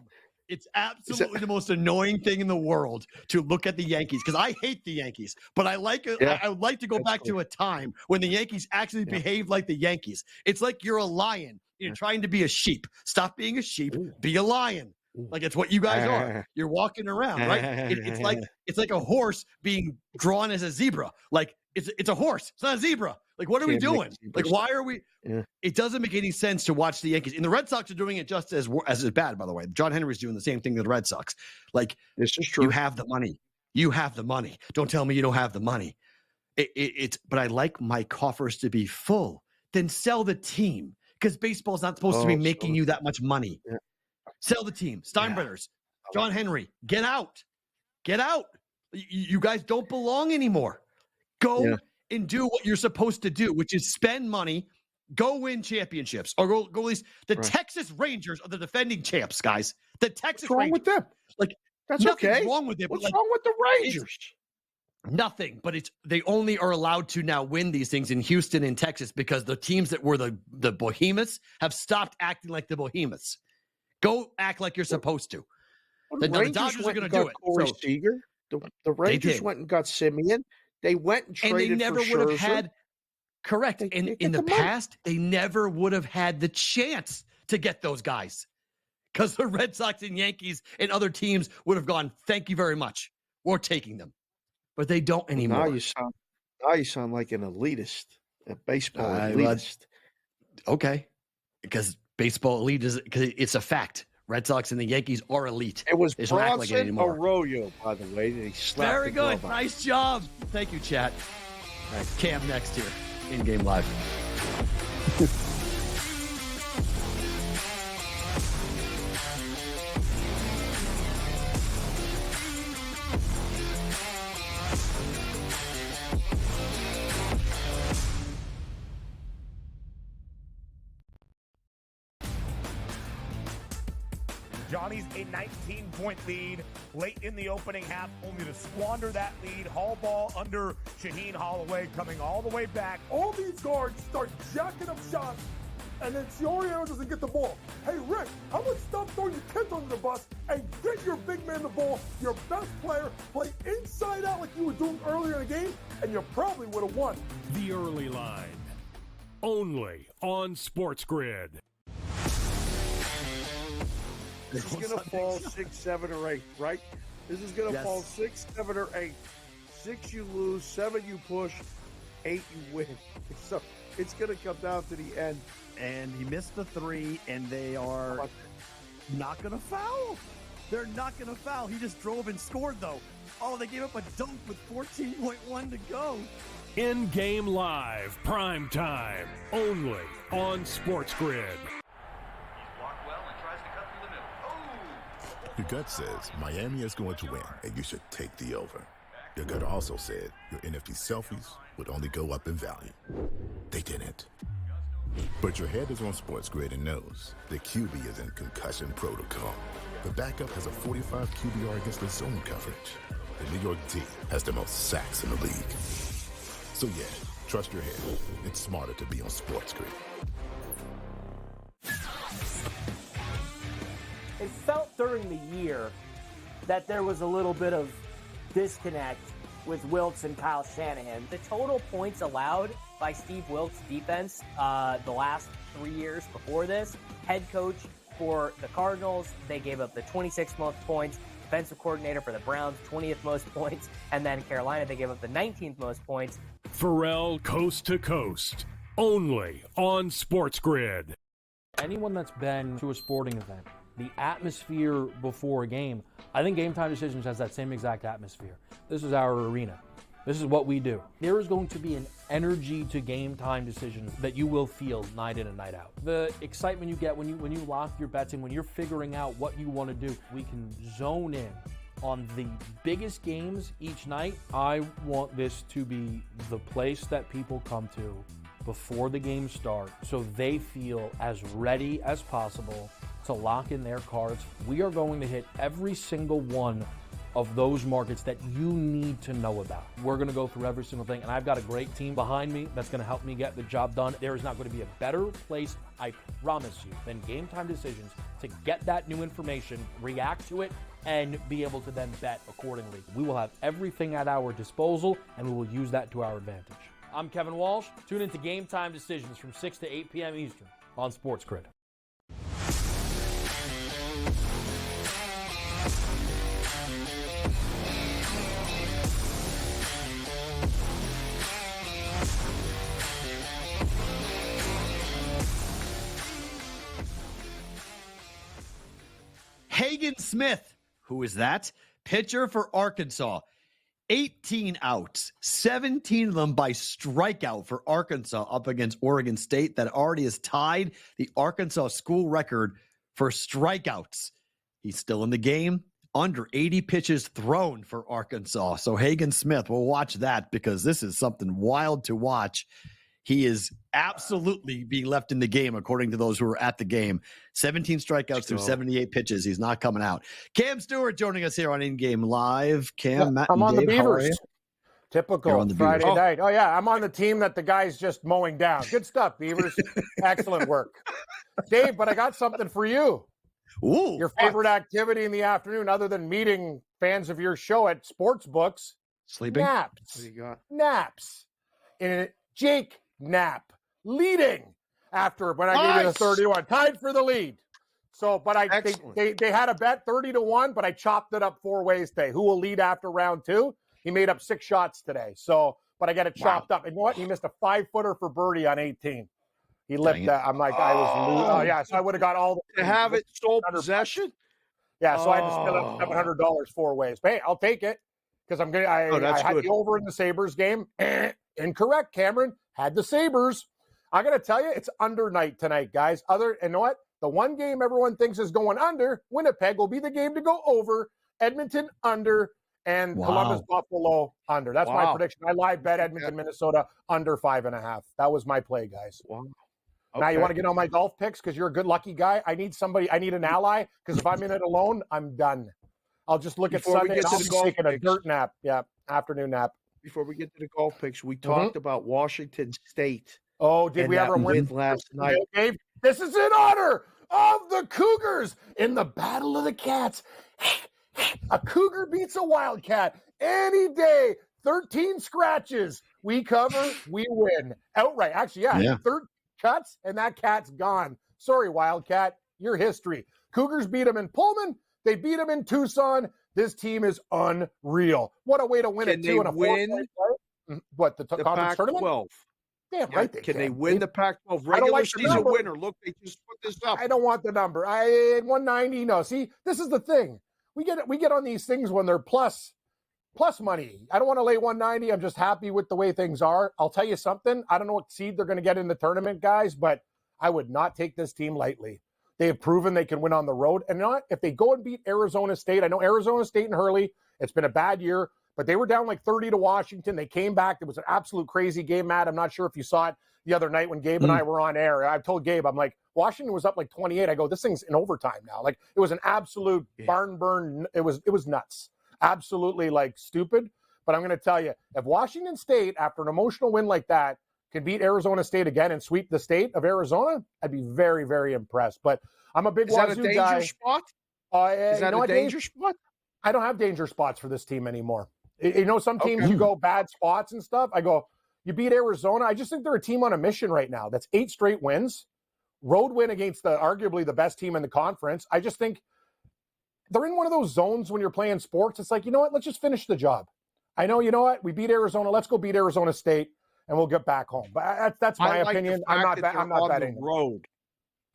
It's absolutely the most annoying thing in the world to look at the Yankees because I hate the Yankees, but I would like to go back to a time when the Yankees actually behaved like the Yankees. It's like you're a lion. You're trying to be a sheep. Stop being a sheep. Be a lion. Like it's what you guys are. You're walking around, right? It's like a horse being drawn as a zebra. Like it's a horse. It's not a zebra. Like, what are we doing? Like, why are we? Yeah. It doesn't make any sense to watch the Yankees. And the Red Sox are doing it just as bad, by the way. John Henry's doing the same thing to the Red Sox. Like, this is true. You have the money. You have the money. Don't tell me you don't have the money. But I like my coffers to be full. Then sell the team, because baseball's not supposed to be making you that much money. Yeah. Sell the team. Steinbrenner's, John Henry, get out. Get out. You guys don't belong anymore. Go and do what you're supposed to do, which is spend money, go win championships, or go at least the Texas Rangers are the defending champs, guys. The Texas What's wrong Rangers. with them? Like, that's nothing's okay. wrong with it. What's but wrong with the Rangers? Nothing, but they only are allowed to now win these things in Houston and Texas because the teams that were the behemoths have stopped acting like the behemoths. Go act like you're supposed to. The Dodgers are going to do it. Corey Seager. The Rangers went and got Simeon. They went and traded they never for would Scherzer. have had. Correct. And in the past, they never would have had the chance to get those guys because the Red Sox and Yankees and other teams would have gone, thank you very much. We're taking them. But they don't anymore. Now you sound like an elitist, a baseball elitist. Okay. Because baseball elite it's a fact. Red Sox and the Yankees are elite. It was Bronson Arroyo, by the way. He slapped Very good. Nice job. Thank you, chat. Nice. Cam next here. In-game live. Johnny's a 19-point lead late in the opening half, only to squander that lead. Hall ball under Shaheen Holloway coming all the way back. All these guards start jacking up shots, and then Chiorio doesn't get the ball. Hey, Rick, how about stop throwing your kids under the bus and get your big man the ball, your best player, play inside out like you were doing earlier in the game, and you probably would have won. The early line. Only on SportsGrid. This is going to fall 6, 7, or 8, right? This is going to fall 6, 7, or 8. 6 you lose, 7 you push, 8 you win. So it's going to come down to the end. And he missed the 3, and they are not going to foul. They're not going to foul. He just drove and scored, though. Oh, they gave up a dunk with 14.1 to go. In-game live, prime time, only on SportsGrid. Your gut says Miami is going to win, and you should take the over. Your gut also said your NFT selfies would only go up in value. They didn't. But your head is on SportsGrid and knows the QB is in concussion protocol. The backup has a 45 QBR against the zone coverage. The New York D has the most sacks in the league. So yeah, trust your head. It's smarter to be on SportsGrid. It felt during the year that there was a little bit of disconnect with Wilks and Kyle Shanahan. The total points allowed by Steve Wilks' defense the last 3 years before this, head coach for the Cardinals, they gave up the 26th most points, defensive coordinator for the Browns, 20th most points, and then Carolina, they gave up the 19th most points. Perrault coast to coast, only on SportsGrid. Anyone that's been to a sporting event, the atmosphere before a game, I think Game Time Decisions has that same exact atmosphere. This is our arena. This is what we do. There is going to be an energy to Game Time Decisions that you will feel night in and night out. The excitement you get when you lock your bets in, when you're figuring out what you want to do, we can zone in on the biggest games each night. I want this to be the place that people come to before the games start so they feel as ready as possible to lock in their cards. We are going to hit every single one of those markets that you need to know about. We're going to go through every single thing, and I've got a great team behind me that's going to help me get the job done. There is not going to be a better place, I promise you, than Game Time Decisions to get that new information, react to it, and be able to then bet accordingly. We will have everything at our disposal, and we will use that to our advantage. I'm Kevin Walsh. Tune into Game Time Decisions from 6 to 8 p.m. Eastern on SportsGrid. Hagen Smith, who is that? Pitcher for Arkansas. 18 outs, 17 of them by strikeout for Arkansas up against Oregon State. That already has tied the Arkansas school record for strikeouts. He's still in the game. Under 80 pitches thrown for Arkansas. So Hagen Smith, we'll watch that because this is something wild to watch. He is absolutely being left in the game, according to those who were at the game. 17 strikeouts through 78 pitches. He's not coming out. Cam Stewart joining us here on InGame Live. Cam, Matt, I'm on Dave, the Beavers. Typical Friday night. Oh, yeah. I'm on the team that the guy's just mowing down. Good stuff, Beavers. Excellent work. Dave, but I got something for you. Ooh, your favorite activity in the afternoon, other than meeting fans of your show at sports books? Sleeping? Naps. What do you got? Naps. And Jake Knapp leading after when I gave you the 30-1. Tied for the lead. So, but they had a bet 30-1, but I chopped it up 4 ways today. Who will lead after round 2? He made up 6 shots today. So, but I got it chopped up. And you know what? He missed a 5-footer for birdie on 18. He lipped that. I'm like, I was losing. Oh, yeah. So I would have got all to have it sole possession. Yeah. So I had to spend up $700 4 ways. But hey, I'll take it because I'm going to, I had the over in the Sabres game. Incorrect, Cameron. Had the Sabres. I got to tell you, it's under night tonight, guys. And you know what? The one game everyone thinks is going under, Winnipeg will be the game to go over. Edmonton under, and Columbus Buffalo under. That's my prediction. I live bet Edmonton, Minnesota under 5.5. That was my play, guys. Wow. Now you want to get on my golf picks because you're a good lucky guy. I need somebody. I need an ally because if I'm in it alone, I'm done. I'll just look at Sunday and I'll be taking a dirt nap. Yeah, afternoon nap. Before we get to the golf picks, we talked about Washington State. Oh, did we ever win last night? Dave, this is in honor of the Cougars in the Battle of the Cats. A Cougar beats a Wildcat any day. 13 scratches. We cover, we win. Outright. Actually, yeah. 13 cuts, and that cat's gone. Sorry, Wildcat. Your history. Cougars beat them in Pullman. They beat them in Tucson. This team is unreal. What a way to win it, too. In a win? What, the conference tournament? Pac-12. Damn right they can. They win the Pac-12 regular season winner? Look, they just put this up. I don't want the number. 190. No, see, this is the thing. We get on these things when they're plus money. I don't want to lay 190. I'm just happy with the way things are. I'll tell you something. I don't know what seed they're going to get in the tournament, guys, but I would not take this team lightly. They have proven they can win on the road. And not if they go and beat Arizona State. I know Arizona State and Hurley, it's been a bad year, but they were down like 30 to Washington. They came back. It was an absolute crazy game, Matt. I'm not sure if you saw it the other night when Gabe and I were on air. I told Gabe, I'm like, Washington was up like 28. I go, this thing's in overtime now. Like it was an absolute barn burn. It was nuts. Absolutely like stupid. But I'm going to tell you, if Washington State, after an emotional win like that, can beat Arizona State again and sweep the state of Arizona, I'd be very, very impressed. But I'm a big Wazoo guy. Is that a danger spot? Is that a danger spot? I don't have danger spots for this team anymore. You know, some teams you go bad spots and stuff. I go, you beat Arizona. I just think they're a team on a mission right now. That's 8 straight wins. Road win against arguably the best team in the conference. I just think they're in one of those zones when you're playing sports. It's like, you know what? Let's just finish the job. I know, you know what? We beat Arizona. Let's go beat Arizona State, and we'll get back home. But that's my opinion. I'm not betting. Road.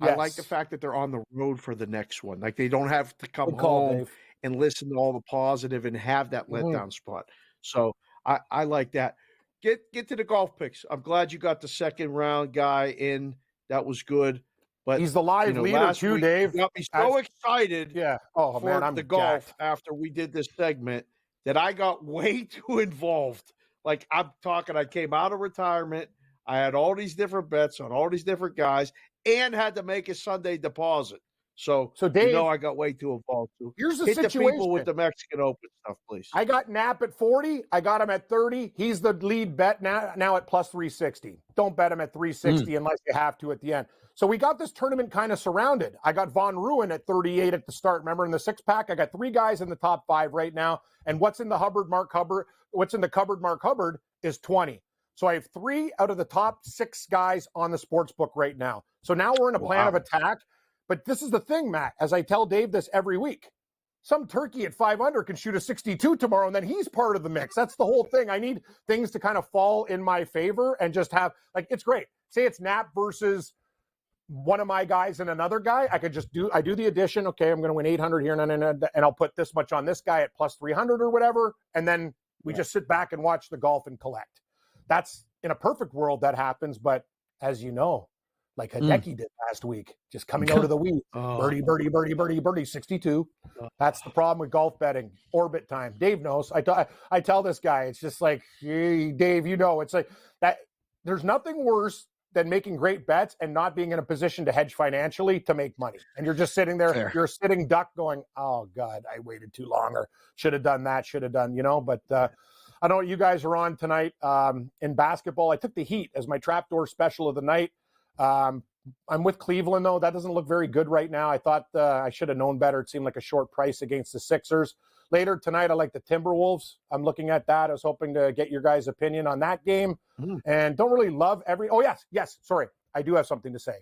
Yes. I like the fact that they're on the road for the next one. Like they don't have to come home and listen to all the positive and have that letdown spot. So I like that. Get to the golf picks. I'm glad you got the second round guy in. That was good. But he's the live leader too, Dave. Got me so excited for the golf after we did this segment that I got way too involved. Like I'm talking, I came out of retirement. I had all these different bets on all these different guys and had to make a Sunday deposit. So Dave, I got way too involved too. Here's the Hit situation. the people with the Mexican Open stuff, please. I got Knapp at 40. I got him at 30. He's the lead bet now at plus 360. Don't bet him at 360 unless you have to at the end. So we got this tournament kind of surrounded. I got Von Ruin at 38 at the start. Remember in the 6-pack, I got 3 guys in the top 5 right now. And what's in the cupboard Mark Hubbard is 20. So I have 3 out of the top 6 guys on the sports book right now. So now we're in a plan of attack. But this is the thing, Matt, as I tell Dave this every week. Some turkey at 5 under can shoot a 62 tomorrow, and then he's part of the mix. That's the whole thing. I need things to kind of fall in my favor and just have, like, it's great. Say it's Knapp versus one of my guys and another guy, I could just do the addition. Okay, I'm going to win 800 here, and I'll put this much on this guy at plus 300 or whatever, and then we just sit back and watch the golf and collect. That's in a perfect world that happens, but as you know, like Hideki did last week, just coming out of the weed, birdie, 62. That's the problem with golf betting. Orbit time. Dave knows. I tell this guy, it's just like, hey, Dave, it's like that. There's nothing worse than making great bets and not being in a position to hedge financially to make money. And you're just sitting there, You're a sitting duck going, oh God, I waited too long, or should have done that, but I know what you guys are on tonight. In basketball, I took the Heat as my trapdoor special of the night. I'm with Cleveland, though. That doesn't look very good right now. I thought I should have known better. It seemed like a short price against the Sixers. Later tonight, I like the Timberwolves. I'm looking at that. I was hoping to get your guys' opinion on that game. And don't really love oh, yes, sorry. I do have something to say.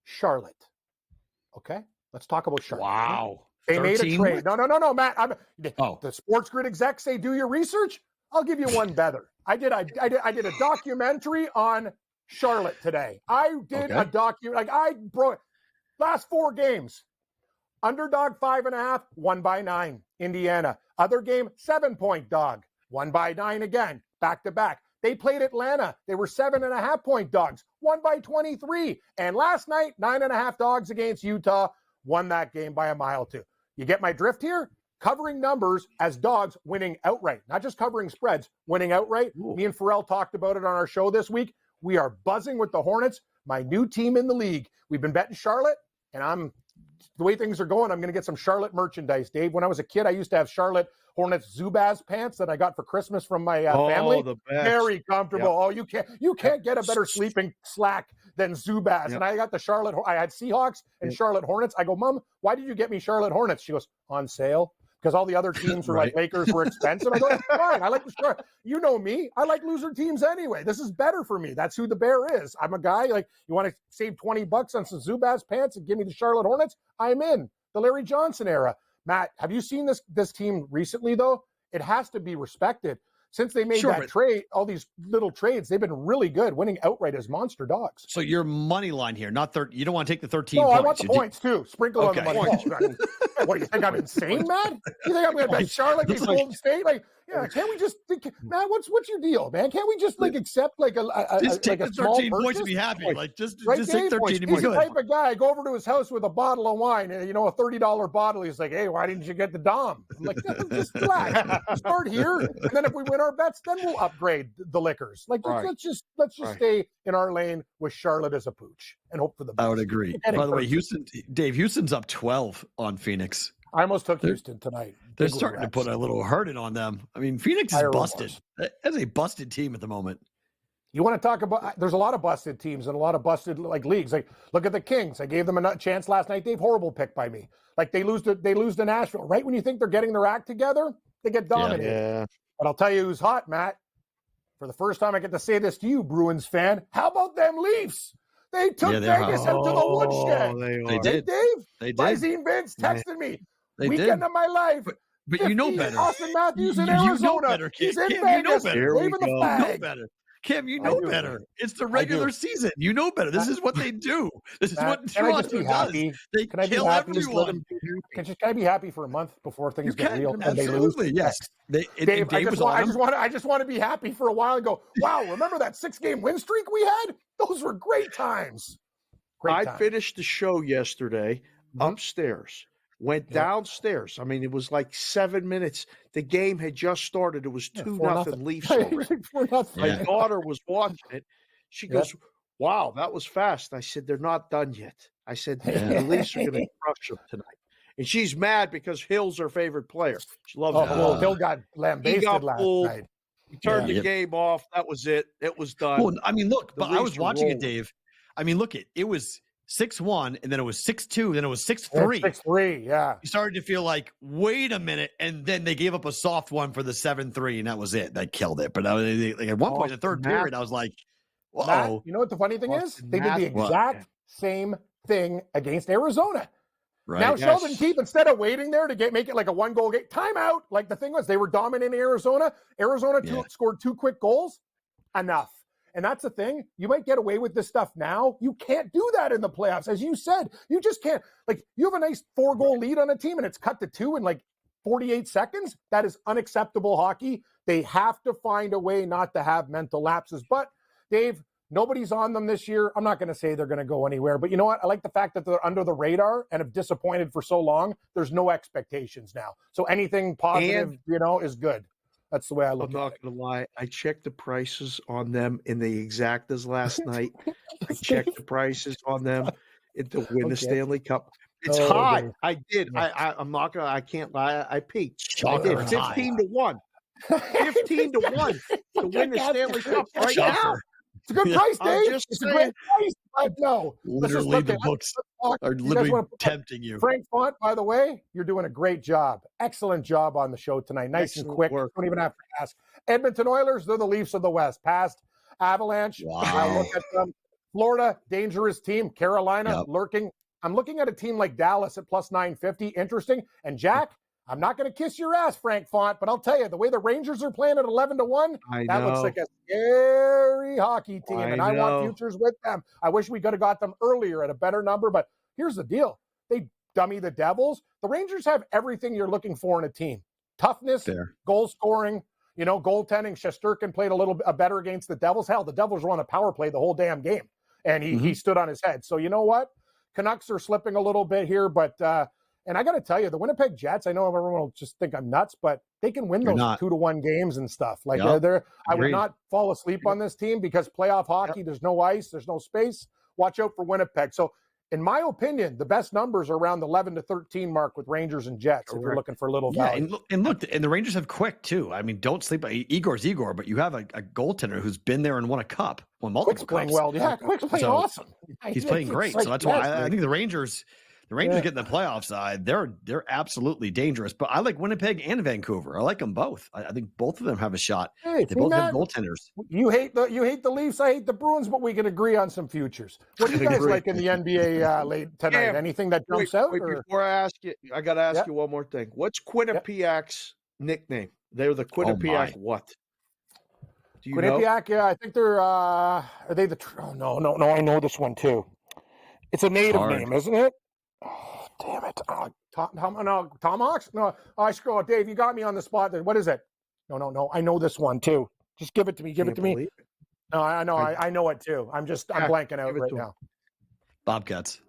Charlotte. Okay, let's talk about Charlotte. Wow. They made a trade. No, Matt. The SportsGrid execs say do your research. I'll give you one better. I did a documentary on Charlotte today. I did a last 4 games. Underdog 5.5, won by 9. Indiana. Other game, 7-point dog, won by 9 again, back to back. They played Atlanta. They were 7.5-point dogs, won by 23. And last night, 9.5 dogs against Utah, won that game by a mile too. You get my drift here? Covering numbers as dogs winning outright, not just covering spreads, winning outright. Ooh. Me and Perrault talked about it on our show this week. We are buzzing with the Hornets, my new team in the league. We've been betting Charlotte, and the way things are going, I'm going to get some Charlotte merchandise, Dave. When I was a kid, I used to have Charlotte Hornets Zubaz pants that I got for Christmas from my family. The best. Very comfortable. Yep. Oh, you can't get a better sleeping slack than Zubaz. Yep. And I got I had Seahawks and Charlotte Hornets. I go, Mom, why did you get me Charlotte Hornets? She goes, on sale. Because all the other teams were like Lakers were expensive. I go, that's fine. I like the Charlotte. You know me. I like loser teams anyway. This is better for me. That's who the Bear is. I'm a guy, like, you want to save $20 on some Zubaz pants and give me the Charlotte Hornets? I'm in. The Larry Johnson era. Matt, have you seen this team recently, though? It has to be respected. Since they made that trade, all these little trades, they've been really good, winning outright as monster dogs. So your money line here, not 30. You don't want to take the 13 points. No, I want the points too. Sprinkle on the money. What, you think I'm insane, Matt? You think I'm going to bet Charlotte against Golden State? Like, yeah, can't we just think, Matt? What's your deal, man? Can't we just accept just take a the 13 small points and be happy? Like just Dave, take 13 and be good. He's the type of guy. Go over to his house with a bottle of wine, a $30 bottle. He's like, hey, why didn't you get the Dom? I'm like, just relax. Start here, and then if we win our bets, then we'll upgrade the liquors. Like, let's just stay in our lane with Charlotte as a pooch and hope for the best. I would agree. By the way, Houston's up 12 on Phoenix. I almost took Houston tonight. They're starting to put a little hurting on them. I mean, Phoenix is busted. That's a busted team at the moment. You want to talk about? There's a lot of busted teams and a lot of busted leagues. Like, look at the Kings. I gave them a chance last night. They've horrible pick by me. Like, they lose to Nashville. Right when you think they're getting their act together, they get dominated. Yeah. But I'll tell you who's hot, Matt. For the first time, I get to say this to you, Bruins fan. How about them Leafs? They took Vegas into the woodshed. They did. Dave? They did. Visine Vince texted me. They Weekend did. of my life. But you know better. Austin Matthews in Arizona. You know better, Kim. He's in Kim, Vegas. you know better. Waving the flag. You know better. Kim, you know better. It's the regular season. You know better. This is what they do. This is what Toronto does. They kill everyone. Can I be happy for a month before things get real and they lose? Yes. Dave, I just want to be happy for a while and go, wow, remember that 6-game win streak we had? Those were great times. I finished the show yesterday upstairs. Went downstairs. I mean, it was like 7 minutes. The game had just started. It was 2-0 Leafs. My daughter was watching it. She goes, wow, that was fast. I said, they're not done yet. I said, the Leafs are going to crush them tonight. And she's mad because Hill's her favorite player. She loves him. Well, Hill got lambasted last night. He turned the game off. That was it. It was done. Well, I mean, look, but I was watching it, Dave. I mean, look, it was 6-1, and then it was 6-2, then it was 6-3. 6-3, yeah. You started to feel like, wait a minute, and then they gave up a soft one for the 7-3, and that was it. That killed it. But at one point in the third period, I was like, whoa. Matt, you know what the funny thing is? They did the exact same thing against Arizona. Right. Now, Sheldon Keefe, instead of waiting there to make it like a 1-goal game, timeout. Like, the thing was, they were dominating Arizona. Arizona scored 2 quick goals. Enough. And that's the thing. You might get away with this stuff now. You can't do that in the playoffs. As you said, you just can't. Like, you have a nice 4-goal lead on a team and it's cut to 2 in like 48 seconds. That is unacceptable hockey. They have to find a way not to have mental lapses. But, Dave, nobody's on them this year. I'm not going to say they're going to go anywhere. But you know what? I like the fact that they're under the radar and have disappointed for so long. There's no expectations now. So anything positive, is good. That's the way I look at it. I'm not going to lie. I checked the prices on them in the exactas last night. I checked the prices on them to win the Stanley Cup. It's hot. I did. I'm not going to, I can't lie. I peaked. I did 15 to 1. 15 to 1 to win the Stanley Cup right now. It's a good price, Dave. It's a great price. But no. Literally, the books are literally tempting you. Frank Font, by the way, you're doing a great job. Excellent job on the show tonight. Nice and quick. Don't even have to ask. Edmonton Oilers, they're the Leafs of the West. Past Avalanche. Wow. I look at them. Florida, dangerous team. Carolina, lurking. I'm looking at a team like Dallas at plus 950. Interesting. And Jack, I'm not going to kiss your ass, Frank Font, but I'll tell you, the way the Rangers are playing at 11 to 1, that looks like a scary hockey team, and I want futures with them. I wish we could have got them earlier at a better number, but here's the deal. They dummy the Devils. The Rangers have everything you're looking for in a team. Toughness, goal scoring, goaltending. Shesterkin played a little bit better against the Devils. Hell, the Devils were on a power play the whole damn game, and he stood on his head. So you know what? Canucks are slipping a little bit here, but and I got to tell you, the Winnipeg Jets, I know everyone will just think I'm nuts, but they can win those 2-1 games and stuff. Like I would not fall asleep on this team because playoff hockey, there's no ice, there's no space. Watch out for Winnipeg. So in my opinion, the best numbers are around the 11 to 13 mark with Rangers and Jets if you're looking for a little value. And look, the Rangers have Quick too. I mean, don't sleep. Igor's Igor, but you have a goaltender who's been there and won a cup, won multiple Quick's playing cups. well. Yeah, Quick's playing awesome. He's playing great. So that's why I think the Rangers get in the playoff side. They're absolutely dangerous. But I like Winnipeg and Vancouver. I like them both. I think both of them have a shot. They both have goaltenders. You hate the Leafs. I hate the Bruins, but we can agree on some futures. What do you guys like in the NBA late tonight? Anything that jumps out? Before I ask you, I got to ask you one more thing. What's Quinnipiac's nickname? They're the Quinnipiac what? Do you Quinnipiac, know? Yeah, I think they're are they the no, I know this one too. It's a native name, isn't it? Oh, damn it. Tomahawks? No, I scroll. Dave, you got me on the spot. What is it? No. I know this one, too. Just give it to me. Give it to me. No, I know. I know it, too. I'm blanking out right now. Bobcats.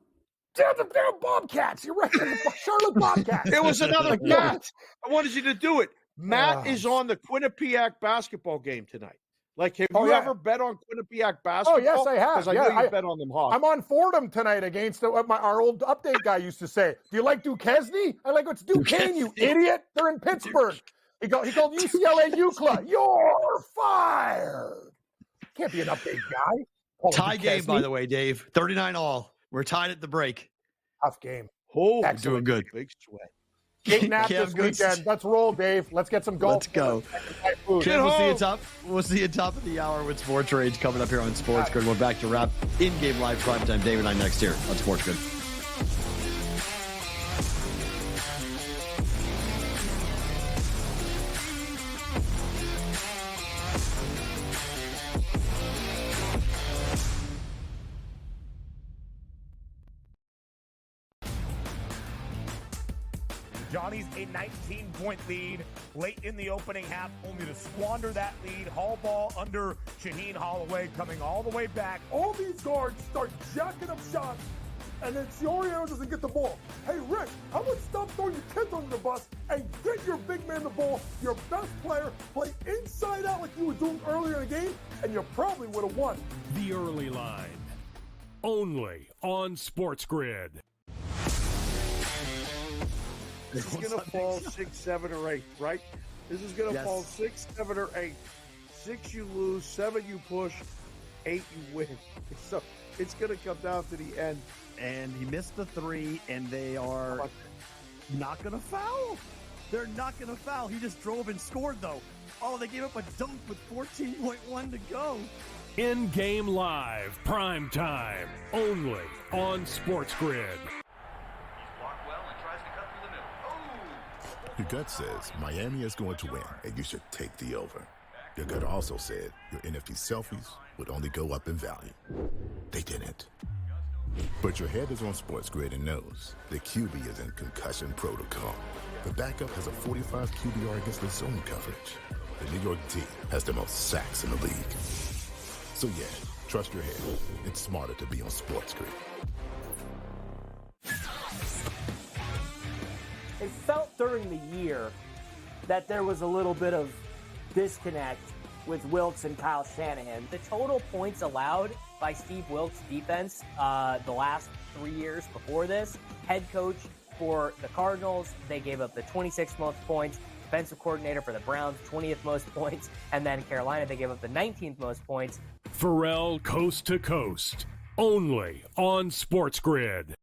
Damn Bobcats. You're right. Charlotte Bobcats. It was another Matt. I wanted you to do it. Matt is on the Quinnipiac basketball game tonight. Like, have you ever bet on Quinnipiac basketball? Oh, yes, I have. Because I know you bet on them hard. I'm on Fordham tonight against what our old update guy used to say. Do you like Duquesne? I like what's Duquesne, you idiot. They're in Pittsburgh. He called UCLA UCLA. You're fired. Can't be an update guy. Tie game, by the way, Dave. 39-all. We're tied at the break. Tough game. Oh, doing good. Big sweat. Gate nap this weekend. Let's roll, Dave. Let's get some golf. Let's go. Ken, we'll see you top of the hour with Sports Rage coming up here on SportsGrid. We're back to wrap in-game live primetime. Dave and I next here on SportsGrid. Johnny's a 19-point lead late in the opening half, only to squander that lead. Hall ball under Shaheen Holloway coming all the way back. All these guards start jacking up shots, and then Cioriano doesn't get the ball. Hey, Rick, how about stop throwing your kids under the bus and get your big man the ball, your best player, play inside out like you were doing earlier in the game, and you probably would have won. The early line, only on SportsGrid. This is going to fall 6, 7, or 8, right? This is going to fall 6, 7, or 8. 6 you lose, 7 you push, 8 you win. So it's going to come down to the end. And he missed the 3, and they are not going to foul. They're not going to foul. He just drove and scored, though. Oh, they gave up a dunk with 14.1 to go. In-game live, prime time, only on SportsGrid. Your gut says Miami is going to win, and you should take the over. Your gut also said your NFT selfies would only go up in value. They didn't. But your head is on SportsGrid and knows the QB is in concussion protocol. The backup has a 45 QBR against the zone coverage. The New York D has the most sacks in the league. So yeah, trust your head. It's smarter to be on SportsGrid. It felt during the year that there was a little bit of disconnect with Wilks and Kyle Shanahan. The total points allowed by Steve Wilks' defense the last 3 years before this, head coach for the Cardinals, they gave up the 26th most points, defensive coordinator for the Browns, 20th most points, and then Carolina, they gave up the 19th most points. Pharrell Coast to Coast, only on SportsGrid.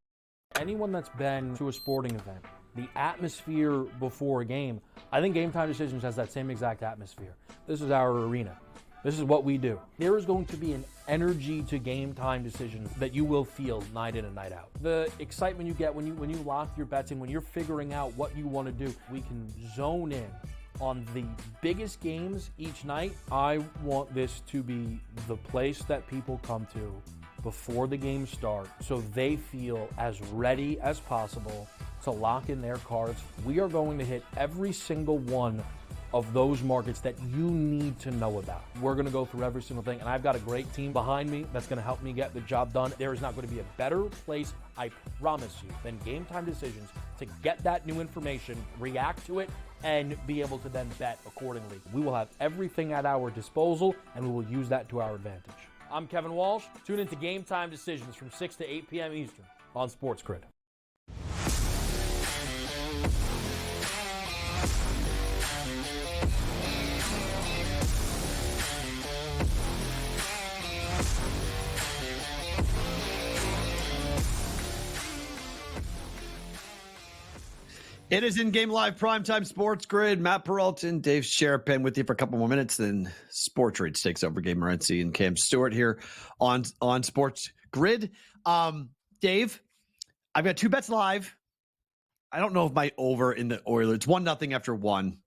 Anyone that's been to a sporting event, the atmosphere before a game, I think Game Time Decisions has that same exact atmosphere. This is our arena. This is what we do. There is going to be an energy to Game Time Decisions that you will feel night in and night out. The excitement you get when you lock your bets in, when you're figuring out what you want to do, we can zone in on the biggest games each night. I want this to be the place that people come to before the games start so they feel as ready as possible to lock in their cards. We are going to hit every single one of those markets that you need to know about. We're going to go through every single thing, and I've got a great team behind me that's going to help me get the job done. There is not going to be a better place, I promise you, than Game Time Decisions to get that new information, react to it, and be able to then bet accordingly. We will have everything at our disposal, and we will use that to our advantage. I'm Kevin Walsh. Tune into Game Time Decisions from 6 to 8 p.m. Eastern on SportsGrid. It is in-game live primetime SportsGrid. Matt Perrault and Dave Sharapan with you for a couple more minutes. Then SportsGrid takes over. Gabe Morency and Cam Stewart here on SportsGrid. Dave, I've got two bets live. I don't know if my over in the Oilers. It's 1-0 after one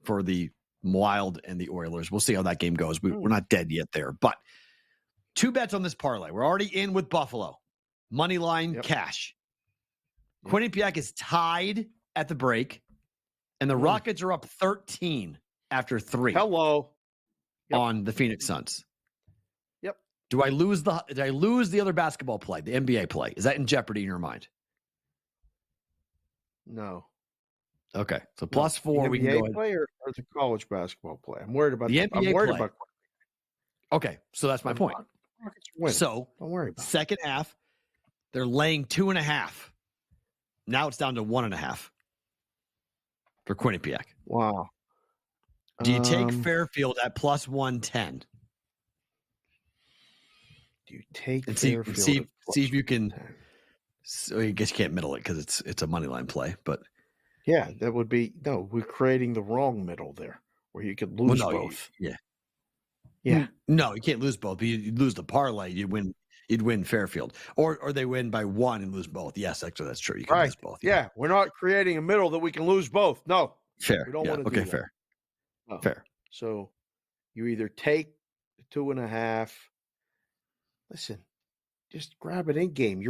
for the Wild and the Oilers. We'll see how that game goes. We're not dead yet there. But two bets on this parlay. We're already in with Buffalo. Money line cash. Yep. Quinnipiac is tied at the break, and the Rockets are up 13 after 3. Hello. On the Phoenix Suns. Yep. Did I lose the other basketball play, the NBA play? Is that in jeopardy in your mind? No. Okay. So plus 4 the we can NBA go ahead. play or the college basketball play? I'm worried about the NBA I'm worried play. about. Okay, so that's my point. So don't worry about second half, they're laying 2.5. Now it's down to 1.5 for Quinnipiac. Wow. Do you take Fairfield at plus 110? Do you take Fairfield? See if you can. So I guess you can't middle it because it's a money line play, but yeah, that would be we're creating the wrong middle there where you could lose both. Yeah. No, you can't lose both. But you'd lose the parlay. You'd win Fairfield, or they win by 1 and lose both. Yes, actually, that's true. You can lose both. Yeah, we're not creating a middle that we can lose both. No, fair. We don't want to do that. Fair. No. Fair. So you either take the 2.5. Listen, just grab it in game.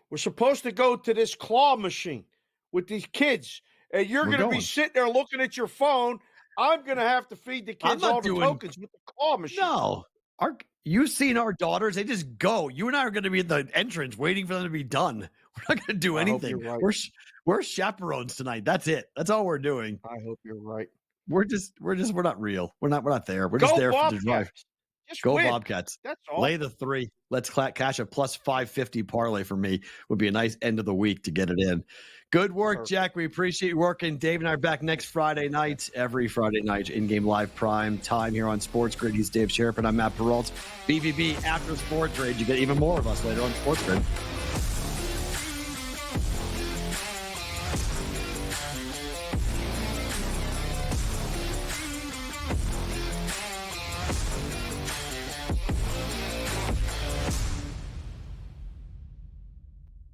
We're supposed to go to this claw machine with these kids, and you're going to be sitting there looking at your phone. I'm going to have to feed the kids all the tokens with the claw machine. No. You've seen our daughters. They just go. You and I are going to be at the entrance waiting for them to be done. We're not going to do anything. Right. We're chaperones tonight. That's it. That's all we're doing. I hope you're right. We're not real. We're not there. We're just there for the drive. Go win. Bobcats. That's all. Lay the 3. Let's cash a plus 550 parlay for me. Would be a nice end of the week to get it in. Good work, Jack. We appreciate you working. Dave and I are back next Friday night, every Friday night, in-game live prime time here on SportsGrid. He's Dave Sharapan. I'm Matt Perrault. BVB after SportsGrid. You get even more of us later on SportsGrid.